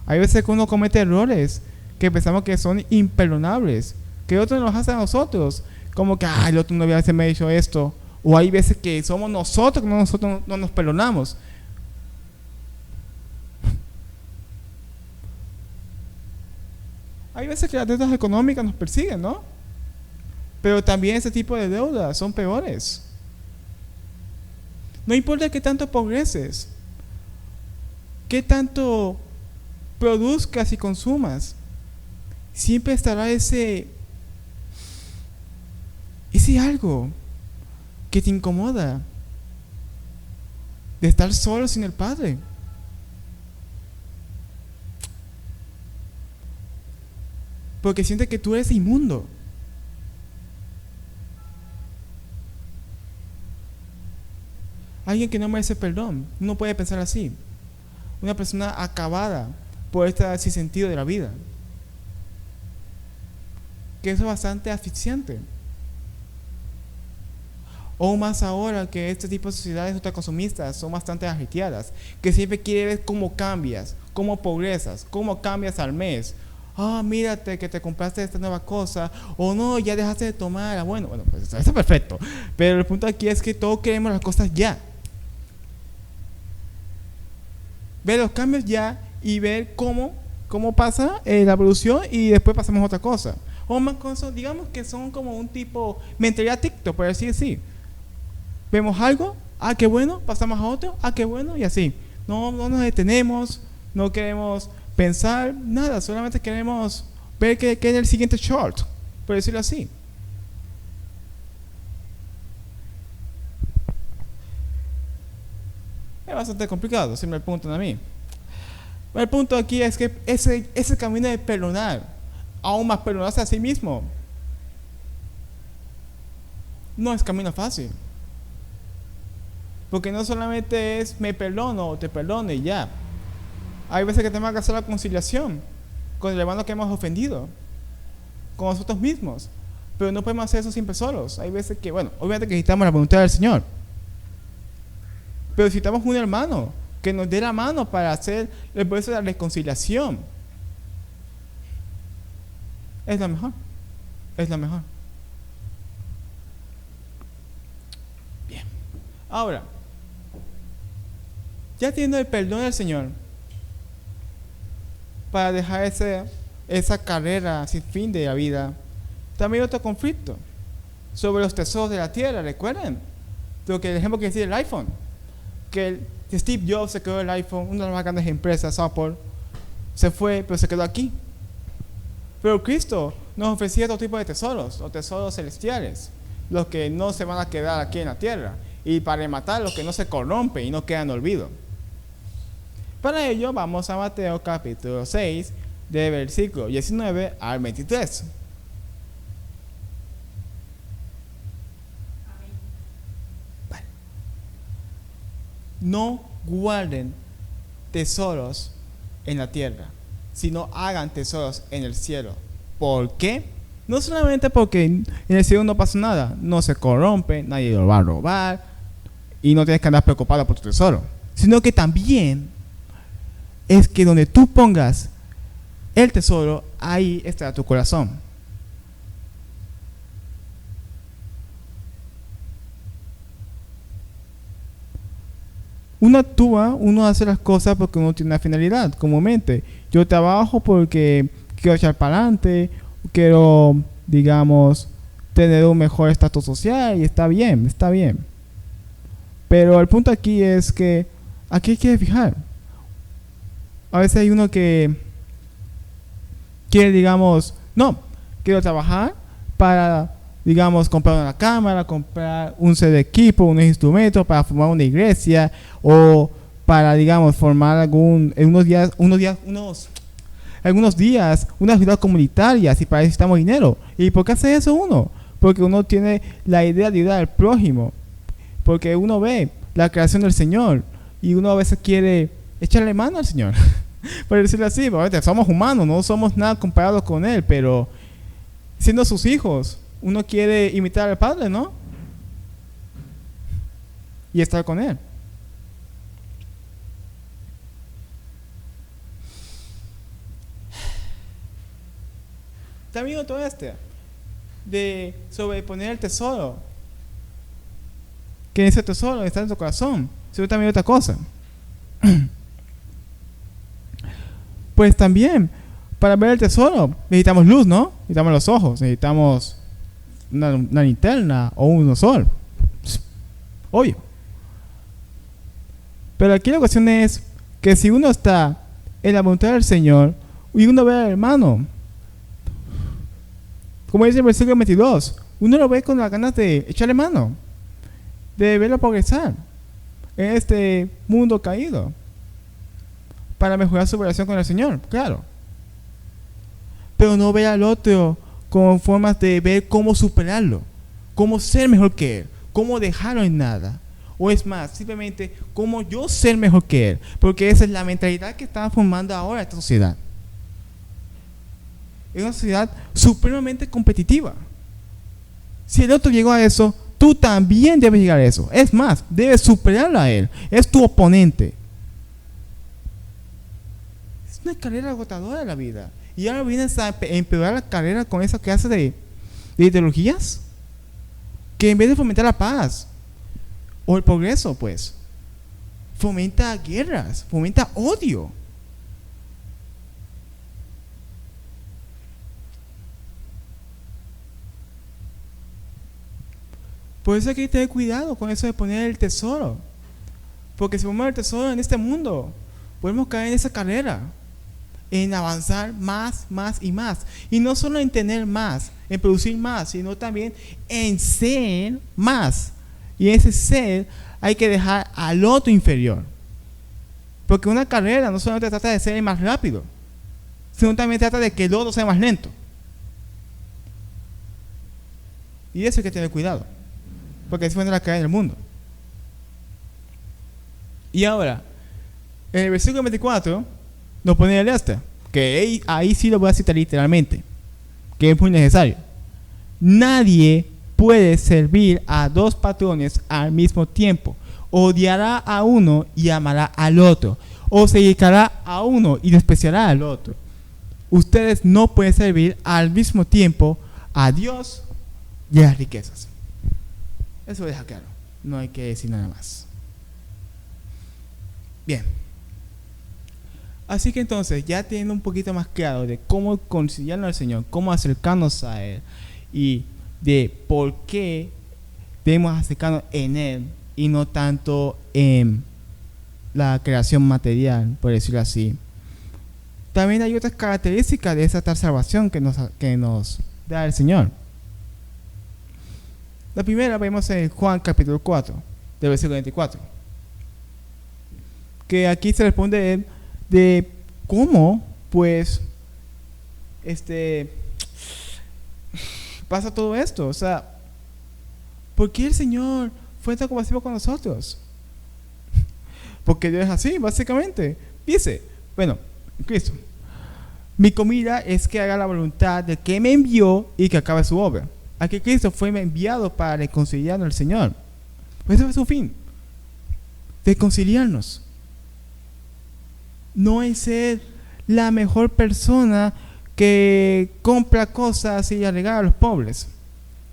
Hay veces que uno comete errores que pensamos que son imperdonables, que otros nos hacen a nosotros, como que el otro no había me hecho esto. O hay veces que somos nosotros que no nos perdonamos. Hay veces que las deudas económicas nos persiguen, ¿no? Pero también ese tipo de deudas son peores. No importa qué tanto progreses, qué tanto produzcas y consumas, siempre estará ese algo que te incomoda de estar solo sin el Padre. Porque sientes que tú eres inmundo. Alguien que no merece perdón, uno puede pensar así. Una persona acabada por este sinsentido de la vida. Que eso es bastante asfixiante. O más ahora que este tipo de sociedades ultraconsumistas son bastante agitadas, que siempre quiere ver cómo cambias, cómo progresas, cómo cambias al mes. Mírate que te compraste esta nueva cosa, o no, ya dejaste de tomar. Bueno, pues eso está perfecto. Pero el punto aquí es que todos queremos las cosas ya. Ver los cambios ya y ver cómo pasa la evolución y después pasamos a otra cosa. O más cosas, digamos que son como un tipo mentalidad TikTok, por así decir. Vemos algo, qué bueno, pasamos a otro, qué bueno, y así. No nos detenemos, no queremos pensar nada, solamente queremos ver qué es el siguiente short, por decirlo así. Es bastante complicado, si me preguntan a mí. Pero el punto aquí es que ese camino de perdonar, aún más perdonarse a sí mismo, no es camino fácil. Porque no solamente es me perdono o te perdono y ya. Hay veces que tenemos que hacer la conciliación con el hermano que hemos ofendido, con nosotros mismos. Pero no podemos hacer eso siempre solos. Hay veces que, obviamente que necesitamos la voluntad del Señor. Pero necesitamos un hermano que nos dé la mano para hacer el proceso de la reconciliación. Es la mejor. Es la mejor. Bien. Ahora, ya teniendo el perdón del Señor, para dejar esa carrera sin fin de la vida, también hay otro conflicto sobre los tesoros de la tierra. ¿Recuerden? Lo que el ejemplo que decía el iPhone, que Steve Jobs se quedó el iPhone, una de las más grandes empresas, Apple, se fue, pero se quedó aquí. Pero Cristo nos ofrecía otro tipo de tesoros, los tesoros celestiales, los que no se van a quedar aquí en la tierra, y para rematar los que no se corrompen y no quedan en olvido. Para ello vamos a Mateo capítulo 6, de versículo 19 al 23. Vale. No guarden tesoros en la tierra, sino hagan tesoros en el cielo. ¿Por qué? No solamente porque en el cielo no pasa nada, no se corrompe, nadie lo va a robar y no tienes que andar preocupado por tu tesoro, sino que también es que donde tú pongas el tesoro, ahí estará tu corazón. uno actúa, uno hace las cosas porque uno tiene una finalidad, comúnmente. Yo trabajo porque quiero echar para adelante, quiero, digamos, tener un mejor estatus social y está bien, está bien. Pero el punto aquí es que aquí hay que fijar. A veces hay uno que quiere, digamos, no, quiero trabajar para, digamos, comprar una cámara, comprar un set de equipo, unos instrumentos para formar una iglesia o para, digamos, formar algunos días una ciudad comunitaria si para eso necesitamos dinero. ¿Y por qué hace eso uno? Porque uno tiene la idea de ayudar al prójimo, porque uno ve la creación del Señor y uno a veces quiere echarle mano al Señor. Por decirlo así, somos humanos, no somos nada comparados con Él, pero siendo sus hijos, uno quiere imitar al Padre, ¿no? Y estar con Él. También otro de sobreponer el tesoro. Que ese tesoro está en tu corazón. Eso también otra cosa. Pues también, para ver el tesoro, necesitamos luz, ¿no? Necesitamos los ojos, necesitamos una linterna o un sol. Obvio. Pero aquí la cuestión es que si uno está en la voluntad del Señor y uno ve al hermano, como dice el versículo 22, uno lo ve con las ganas de echarle mano, de verlo progresar en este mundo caído, para mejorar su relación con el Señor, claro. Pero no ve al otro con formas de ver cómo superarlo, cómo ser mejor que él, cómo dejarlo en nada. O es más, simplemente cómo yo ser mejor que él, porque esa es la mentalidad que está formando ahora esta sociedad. Es una sociedad supremamente competitiva. Si el otro llegó a eso, tú también debes llegar a eso. Es más, debes superarlo a él. Es tu oponente. Es una carrera agotadora la vida. Y ahora vienes a empeorar la carrera con esa clase de ideologías que en vez de fomentar la paz o el progreso, pues, fomenta guerras, fomenta odio. Por eso hay que tener cuidado con eso de poner el tesoro. Porque si ponemos el tesoro en este mundo, podemos caer en esa carrera, en avanzar más, más y más. Y no solo en tener más, en producir más, sino también en ser más. Y ese ser hay que dejar al otro inferior. Porque una carrera no solamente trata de ser el más rápido, sino también trata de que el otro sea más lento. Y eso hay que tener cuidado, porque así van a caer en el mundo. Y ahora, en el versículo 24 nos pone el que ahí sí lo voy a citar literalmente, que es muy necesario. Nadie puede servir a dos patrones al mismo tiempo. Odiará a uno y amará al otro, o se dedicará a uno y despreciará al otro. Ustedes no pueden servir al mismo tiempo a Dios y a las riquezas. Eso deja claro, no hay que decir nada más. Bien. Así que entonces, ya teniendo un poquito más claro de cómo conciliarnos al Señor, cómo acercarnos a Él y de por qué debemos acercarnos en Él y no tanto en la creación material, por decirlo así. También hay otras características de esa tal salvación que nos da el Señor. La primera vemos en Juan capítulo 4, del versículo 24. Que aquí se responde de cómo, pues, pasa todo esto. O sea, ¿por qué el Señor fue tan compasivo con nosotros? Porque Dios es así, básicamente. Dice, bueno, Cristo, mi comida es que haga la voluntad del que me envió y que acabe su obra. Aquí Cristo fue enviado para reconciliarnos al Señor. Pues ese fue su fin, reconciliarnos. No es ser la mejor persona que compra cosas y la regala a los pobres.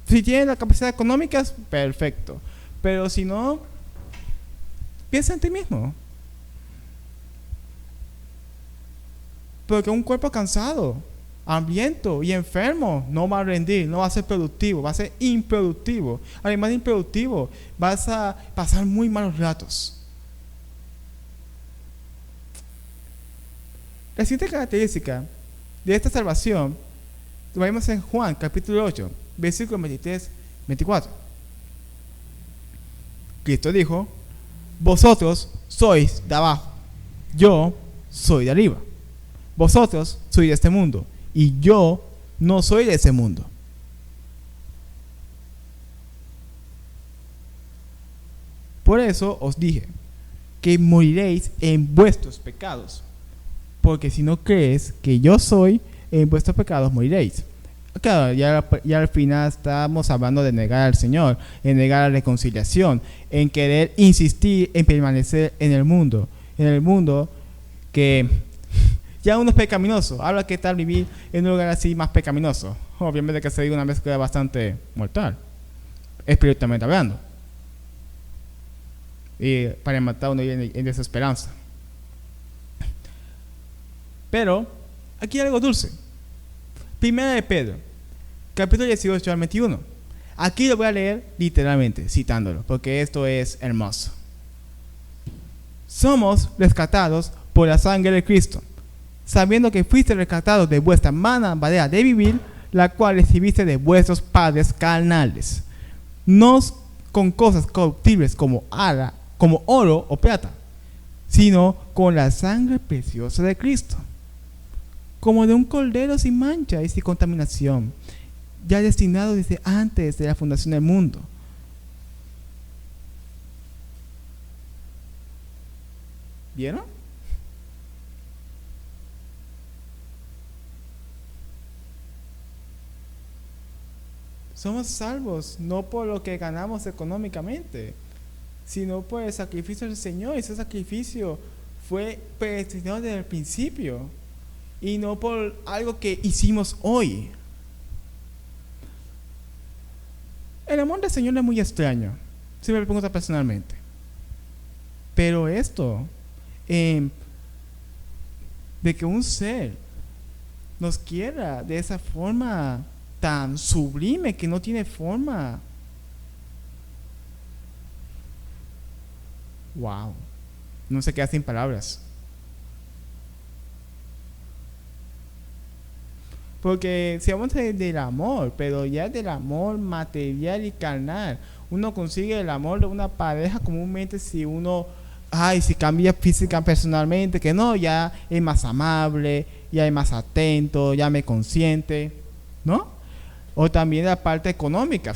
Si tiene la capacidad económica, perfecto. Pero si no, Piensa en ti mismo. Porque un cuerpo cansado, hambriento y enfermo no va a rendir, no va a ser productivo, va a ser improductivo. Además de improductivo, vas a pasar muy malos ratos. La siguiente característica de esta salvación lo vemos en Juan capítulo 8, versículos 23-24. Cristo dijo: vosotros sois de abajo, yo soy de arriba. Vosotros sois de este mundo y yo no soy de ese mundo. Por eso os dije que moriréis en vuestros pecados, porque si no crees que yo soy, en vuestros pecados moriréis. Claro, ya al final estamos hablando de negar al Señor, en negar la reconciliación, en querer insistir en permanecer en el mundo que ya uno es pecaminoso. Ahora, ¿qué tal vivir en un lugar así más pecaminoso? Obviamente que sería una mezcla bastante mortal, espiritualmente hablando, y para matar a uno en desesperanza. Pero aquí hay algo dulce. Primera de Pedro, capítulo 18 al 21. Aquí lo voy a leer literalmente, citándolo, porque esto es hermoso. Somos rescatados por la sangre de Cristo, sabiendo que fuiste rescatados de vuestra mala manera de vivir, la cual recibiste de vuestros padres carnales, no con cosas corruptibles como oro o plata, sino con la sangre preciosa de Cristo, como de un cordero sin mancha y sin contaminación, ya destinado desde antes de la fundación del mundo. ¿Vieron? Somos salvos no por lo que ganamos económicamente, sino por el sacrificio del Señor. Ese sacrificio fue predestinado desde el principio y no por algo que hicimos hoy. El amor del Señor es muy extraño, si me lo pregunto personalmente. Pero esto, de que un ser nos quiera de esa forma tan sublime que no tiene forma. Wow. No se queda sin palabras. Porque si hablamos del amor, pero ya del amor material y carnal, uno consigue el amor de una pareja comúnmente si uno, si cambia física personalmente, que no, ya es más amable, ya es más atento, ya me consiente, ¿no? O también la parte económica,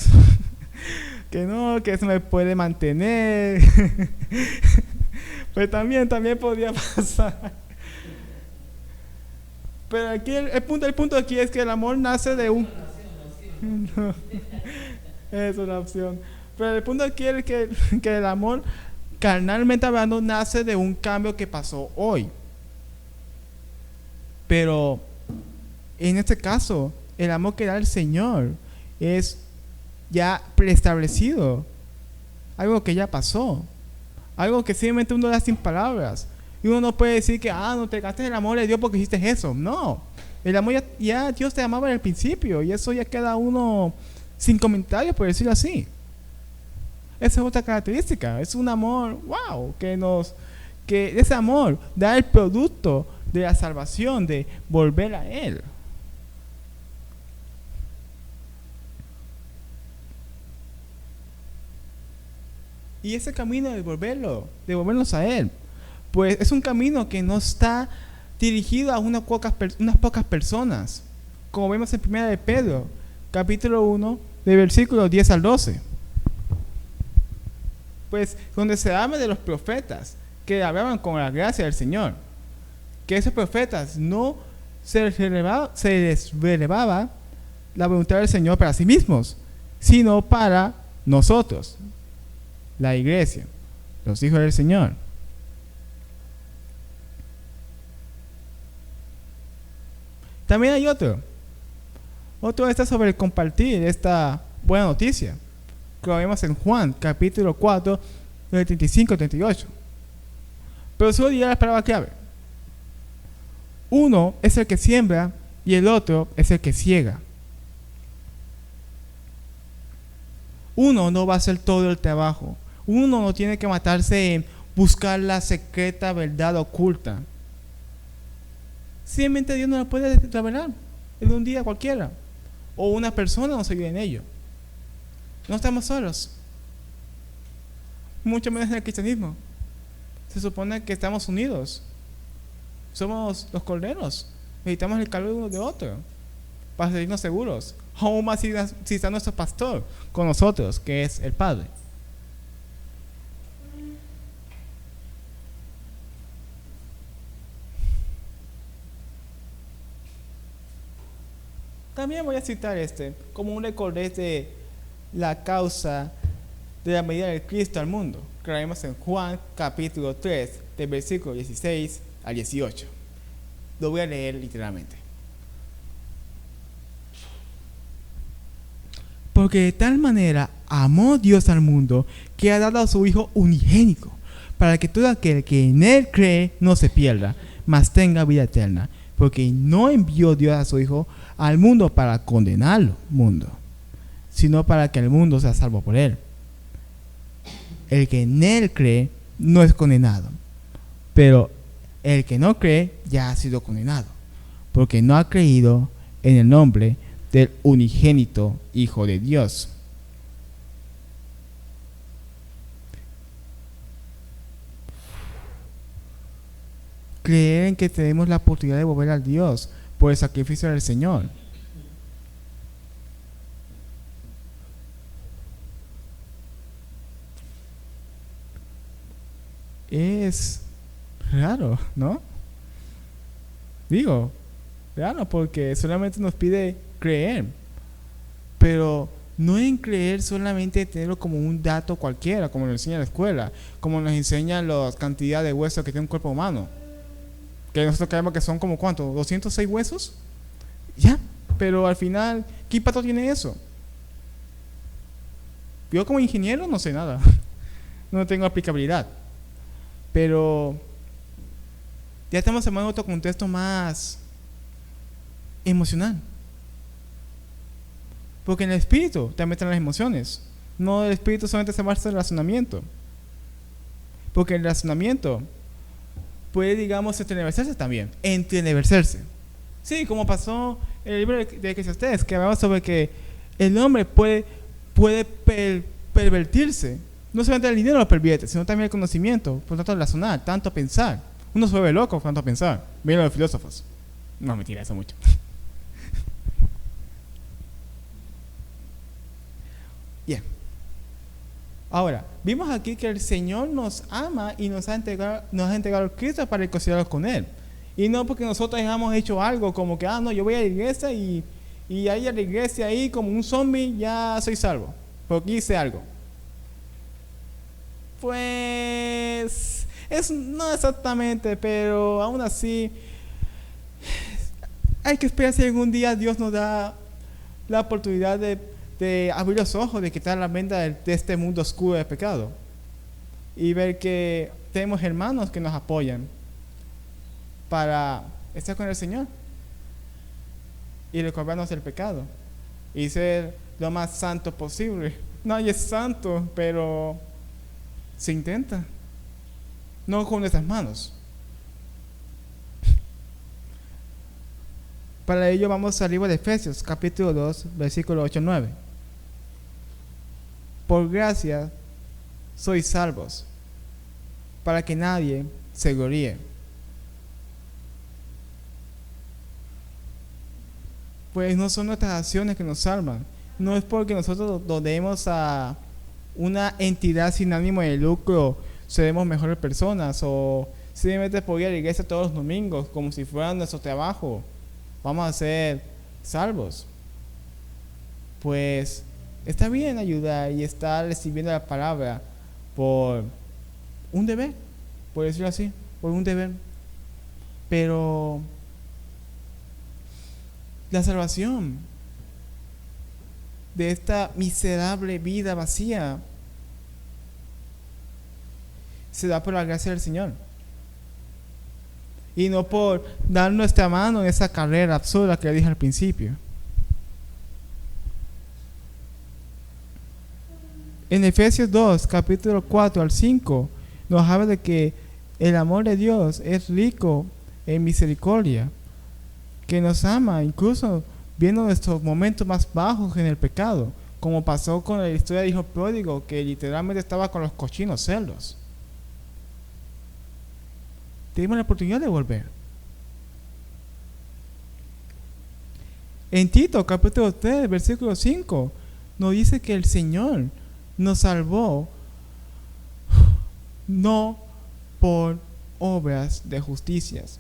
que no, que eso me puede mantener. Pues también podría pasar. Pero aquí el punto aquí es que el amor nace de un... No, es una opción. Pero el punto aquí es que el amor, carnalmente hablando, nace de un cambio que pasó hoy. Pero en este caso, el amor que da el Señor es ya preestablecido, algo que ya pasó, algo que simplemente uno da sin palabras. Y uno no puede decir que no te gastes el amor de Dios porque hiciste eso. No, el amor ya Dios te amaba en el principio, y eso ya queda uno sin comentarios, por decirlo así. Esa es otra característica. Es un amor, wow, que ese amor da el producto de la salvación, de volver a Él. Y ese camino de devolvernos a Él, pues es un camino que no está dirigido a unas pocas personas, como vemos en 1 de Pedro, capítulo 1, de versículos 10 al 12. Pues donde se habla de los profetas que hablaban con la gracia del Señor, que esos profetas no se les revelaba la voluntad del Señor para sí mismos, sino para nosotros, la iglesia, los hijos del Señor. También hay otro está sobre el compartir esta buena noticia, que lo vemos en Juan capítulo 4 del 35 al 38. Pero solo diré la palabra clave. Uno es el que siembra y el otro es el que ciega. Uno no va a hacer todo el trabajo. Uno no tiene que matarse en buscar la secreta verdad oculta. Simplemente Dios nos la puede revelar en un día cualquiera. O una persona nos ayuda en ello. No estamos solos. Mucho menos en el cristianismo. Se supone que estamos unidos. Somos los corderos. Necesitamos el calor de uno de otro para sentirnos seguros. Aún más si está nuestro pastor con nosotros, que es el Padre. También voy a citar como un recordés de la causa de la medida del Cristo al mundo, que lo vemos en Juan capítulo 3, del versículo 16 al 18. Lo voy a leer literalmente. Porque de tal manera amó Dios al mundo que ha dado a su Hijo unigénito, para que todo aquel que en Él cree no se pierda, mas tenga vida eterna. Porque no envió Dios a su Hijo al mundo para condenarlo, sino para que el mundo sea salvo por Él. El que en Él cree no es condenado, pero el que no cree ya ha sido condenado, porque no ha creído en el nombre del unigénito Hijo de Dios. Creer en que tenemos la oportunidad de volver a Dios por el sacrificio del Señor. Es raro, ¿no? Digo, raro porque solamente nos pide creer, pero no en creer solamente tenerlo como un dato cualquiera, como nos enseña la escuela, como nos enseñan las cantidades de huesos que tiene un cuerpo humano, que nosotros creemos que son como ¿cuánto? ¿206 huesos? Ya, pero al final, ¿qué impacto tiene eso? Yo como ingeniero no sé nada, no tengo aplicabilidad, pero ya estamos en otro contexto más emocional. Porque en el espíritu también están las emociones. No, el espíritu solamente se basa en el razonamiento. Porque el razonamiento puede, digamos, entreneversarse también. Entreneversarse. Sí, como pasó en el libro de Eclesiastés, que hablaba sobre que el hombre puede pervertirse. No solamente el dinero lo pervierte, sino también el conocimiento. Por tanto, razonar, tanto pensar. Uno se vuelve loco por tanto pensar. Miren los filósofos. No, mentira, eso mucho. Bien. Ahora, vimos aquí que el Señor nos ama y nos ha entregado a Cristo para reconciliarnos con Él. Y no porque nosotros hayamos hecho algo como que, no, yo voy a la iglesia y ahí a la iglesia ahí como un zombie ya soy salvo. Porque hice algo. Pues, no exactamente, pero aún así, hay que esperar si algún día Dios nos da la oportunidad de abrir los ojos, de quitar la venda de este mundo oscuro de pecado y ver que tenemos hermanos que nos apoyan para estar con el Señor y recordarnos del pecado y ser lo más santo posible. Nadie es santo, pero se intenta, no con nuestras manos. Para ello vamos al libro de Efesios capítulo 2 versículo 8-9. Por gracia sois salvos, para que nadie se gloríe. Pues no son nuestras acciones que nos salvan. No es porque nosotros lo demos a una entidad sin ánimo de lucro, seremos mejores personas, o simplemente por ir a la iglesia todos los domingos como si fuera nuestro trabajo vamos a ser salvos. Pues está bien ayudar y estar recibiendo la palabra por un deber, por decirlo así, por un deber. Pero la salvación de esta miserable vida vacía se da por la gracia del Señor. y no por dar nuestra mano en esa carrera absurda que dije al principio. En Efesios 2, capítulo 4 al 5, nos habla de que el amor de Dios es rico en misericordia, que nos ama incluso viendo nuestros momentos más bajos en el pecado, como pasó con la historia del hijo pródigo, que literalmente estaba con los cochinos cerdos. Tenemos la oportunidad de volver. En Tito, capítulo 3, versículo 5, nos dice que el Señor nos salvó no por obras de justicias,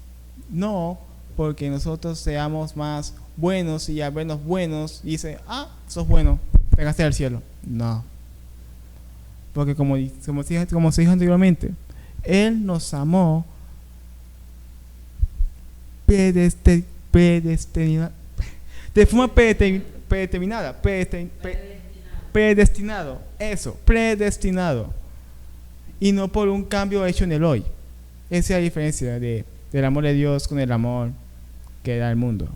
no porque nosotros seamos más buenos y al vernos buenos dice, sos bueno, pegaste al cielo. No, porque como se dijo anteriormente, Él nos amó predestinado, de forma predeterminada, predestinado, eso, predestinado, y no por un cambio hecho en el hoy. Esa es la diferencia del amor de Dios con el amor que da el mundo.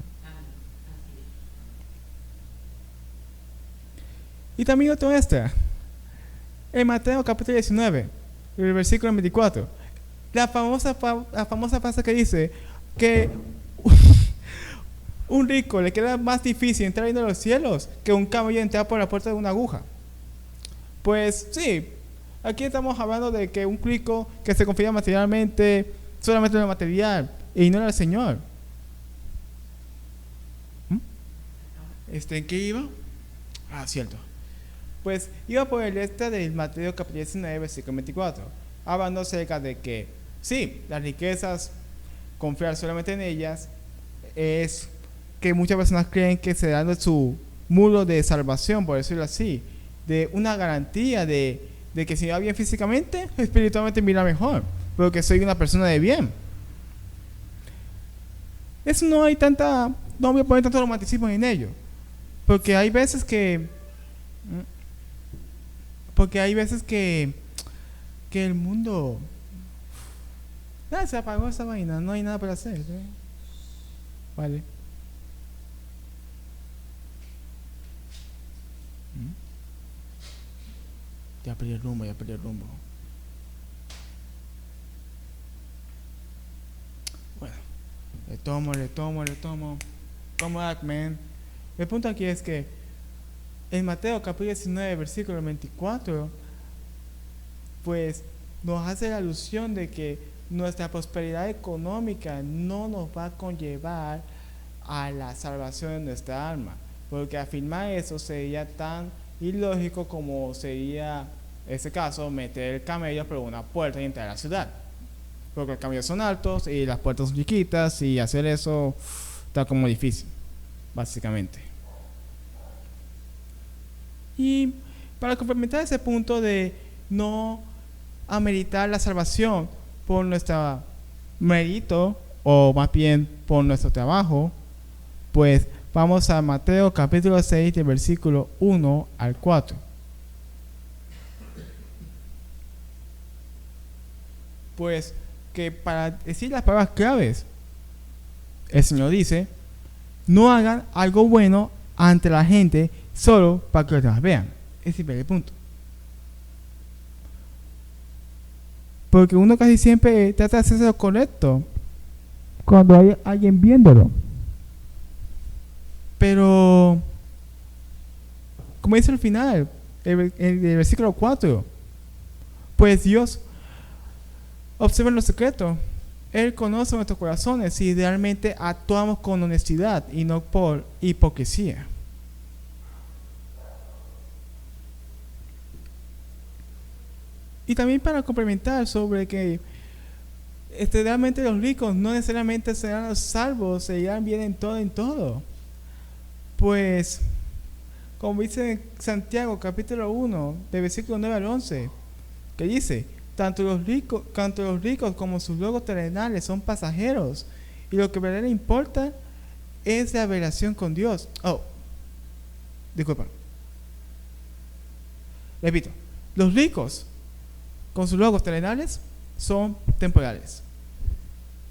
Y también otra extra, en Mateo capítulo 19, el versículo 24, la famosa frase que dice que un rico le queda más difícil entrar en los cielos que un camello entrar por la puerta de una aguja. Pues sí, aquí estamos hablando de que un rico que se confía materialmente, solamente en lo material, e ignora al Señor. ¿En qué iba? Cierto. Pues iba por el del Mateo capítulo 19, versículo 24, hablando acerca de que, sí, las riquezas, confiar solamente en ellas, es que muchas personas creen que se dan de su muro de salvación, por decirlo así, de una garantía de que si va bien físicamente, espiritualmente mira mejor, porque soy una persona de bien. Eso no voy a poner tanto romanticismo en ello, porque hay veces que el mundo se apagó esa vaina, no hay nada para hacer, ¿sí? Vale. Ya perdí el rumbo. Bueno, le tomo. Come back, man. El punto aquí es que en Mateo capítulo 19, versículo 24, pues nos hace la alusión de que nuestra prosperidad económica no nos va a conllevar a la salvación de nuestra alma, porque afirmar eso sería tan ilógico como sería ese caso meter el camello por una puerta y entrar a la ciudad, porque los camellos son altos y las puertas son chiquitas, y hacer eso está como difícil, básicamente. Y para complementar ese punto de no ameritar la salvación por nuestro mérito, o más bien por nuestro trabajo, pues vamos a Mateo capítulo 6, del versículo 1 al 4. Pues que para decir las palabras claves, el Señor dice: no hagan algo bueno ante la gente solo para que los demás vean. Ese es el punto. Porque uno casi siempre trata de hacer lo correcto cuando hay alguien viéndolo. Pero, como dice al final, el versículo 4, pues Dios observa los secretos. Él conoce nuestros corazones y realmente actuamos con honestidad y no por hipocresía. Y también para complementar sobre que realmente los ricos no necesariamente serán los salvos, se irán bien en todo. Pues, como dice Santiago capítulo 1, de versículo 9 al 11, que dice: tanto los ricos como sus logros terrenales son pasajeros, y lo que verdaderamente importa es la relación con Dios. Disculpa. Repito, los ricos con sus logros terrenales son temporales.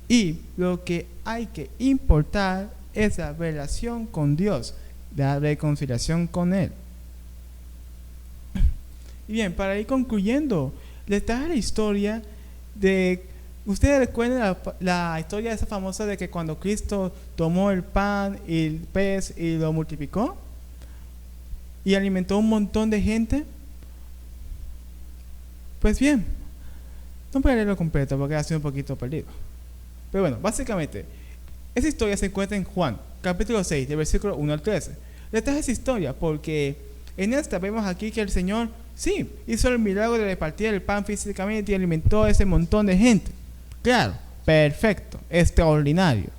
Y lo que hay que importar es la relación con Dios, la reconciliación con Él. Y bien, para ir concluyendo, les traje la historia de... ¿Ustedes recuerdan la historia esa famosa de que cuando Cristo tomó el pan y el pez y lo multiplicó y alimentó a un montón de gente? Pues bien, no voy a leerlo completo porque ha sido un poquito perdido. Pero bueno, básicamente, esa historia se encuentra en Juan, capítulo 6, del versículo 1 al 13. Les traje esa historia porque en esta vemos aquí que el Señor, sí, hizo el milagro de repartir el pan físicamente y alimentó a ese montón de gente. Claro, perfecto, extraordinario.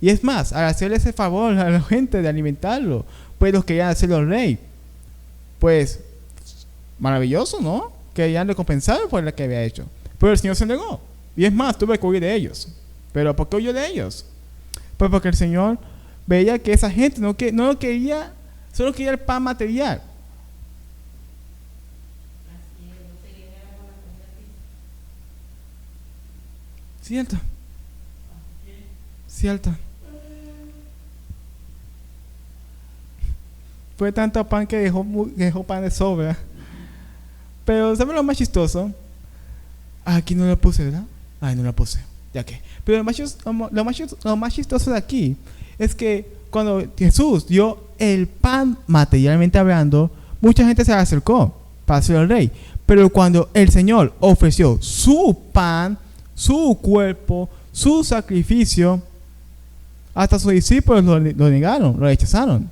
Y es más, al hacerle ese favor a la gente de alimentarlo, pues los querían hacerlo rey. Pues, maravilloso, ¿no? Querían recompensar por lo que había hecho. Pero el Señor se negó. Y es más, tuve que huir de ellos. ¿Pero por qué huyó de ellos? Pues porque el Señor veía que esa gente no lo quería, solo quería el pan material. Cierto. Cierto. Fue tanto pan que dejó pan de sobra. Pero ¿sabes lo más chistoso? Aquí no lo puse, ¿verdad? Ay, no lo puse. Ya que. Pero lo más chistoso de aquí es que cuando Jesús dio el pan materialmente hablando, mucha gente se le acercó para ser el rey. Pero cuando el Señor ofreció su pan, su cuerpo, su sacrificio, hasta sus discípulos lo negaron, lo rechazaron.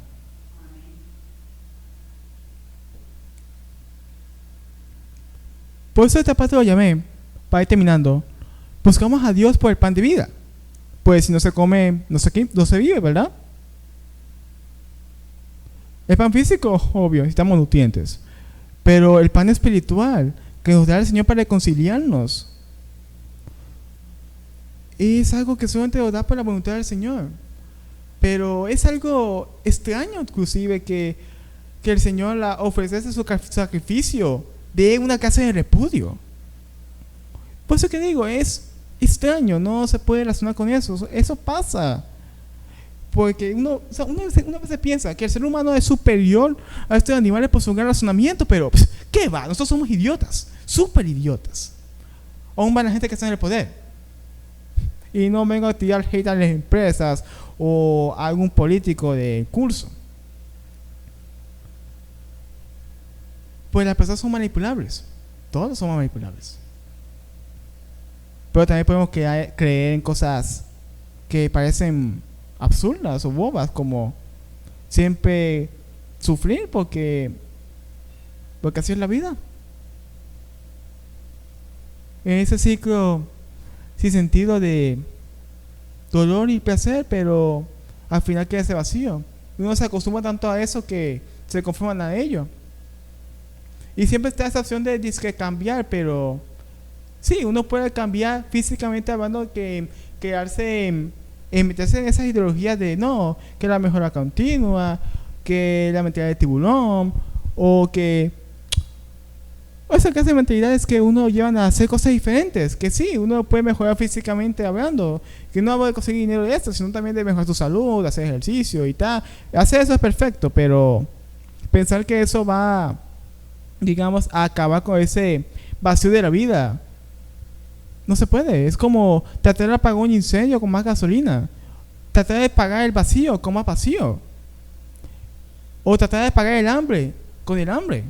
Por eso esta parte lo llamé, para ir terminando, buscamos a Dios por el pan de vida. Pues si no se come, no se vive, ¿verdad? El pan físico, obvio, necesitamos nutrientes. Pero el pan espiritual, que nos da el Señor para reconciliarnos, es algo que solamente nos da por la voluntad del Señor. Pero es algo extraño, inclusive, que el Señor ofreciese su sacrificio de una casa de repudio. Por eso que digo, es extraño, no se puede relacionar con eso. Eso pasa. Porque uno a veces piensa que el ser humano es superior a estos animales por su gran razonamiento, pero ¿qué va? Nosotros somos idiotas, súper idiotas. Aún van la gente que está en el poder. Y no vengo a tirar hate a las empresas o a algún político de curso. Pues las personas son manipulables. Todos somos manipulables. Pero también podemos creer en cosas que parecen absurdas o bobas, como siempre sufrir porque así es la vida. En ese ciclo sin sentido de dolor y placer, pero al final queda ese vacío. Uno se acostumbra tanto a eso que se conforman a ello. Y siempre está esa opción de cambiar, pero sí, uno puede cambiar físicamente hablando, que quedarse meterse en esas ideologías de no, que la mejora continua, que la mentalidad de tiburón, o que esa clase de mentalidades que uno llevan a hacer cosas diferentes, que sí, uno puede mejorar físicamente hablando, que no va a conseguir dinero de esto, sino también de mejorar tu salud, hacer ejercicio y tal. Hacer eso es perfecto, pero pensar que eso va, digamos, a acabar con ese vacío de la vida, no se puede. Es como tratar de apagar un incendio con más gasolina, tratar de apagar el vacío con más vacío, o tratar de apagar el hambre con el hambre.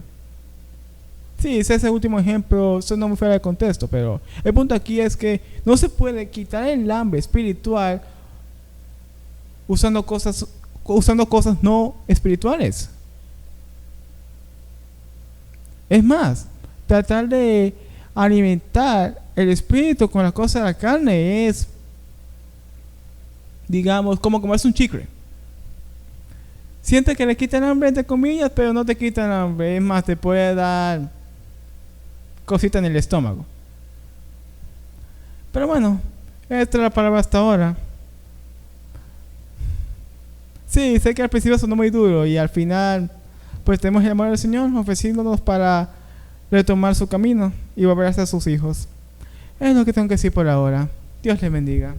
Sí, ese es el último ejemplo, eso no me fuera de contexto, pero el punto aquí es que no se puede quitar el hambre espiritual usando cosas no espirituales. Es más, tratar de alimentar el espíritu con las cosas de la carne es, digamos, como comerse un chicle. Siente que le quitan hambre, entre comillas, pero no te quitan hambre. Es más, te puede dar cosita en el estómago. Pero bueno, esta es la palabra hasta ahora. Sí, sé que al principio sonó muy duro y al final pues tenemos el amor del Señor ofreciéndonos para retomar su camino y volver a ser sus hijos. Es lo que tengo que decir por ahora. Dios les bendiga.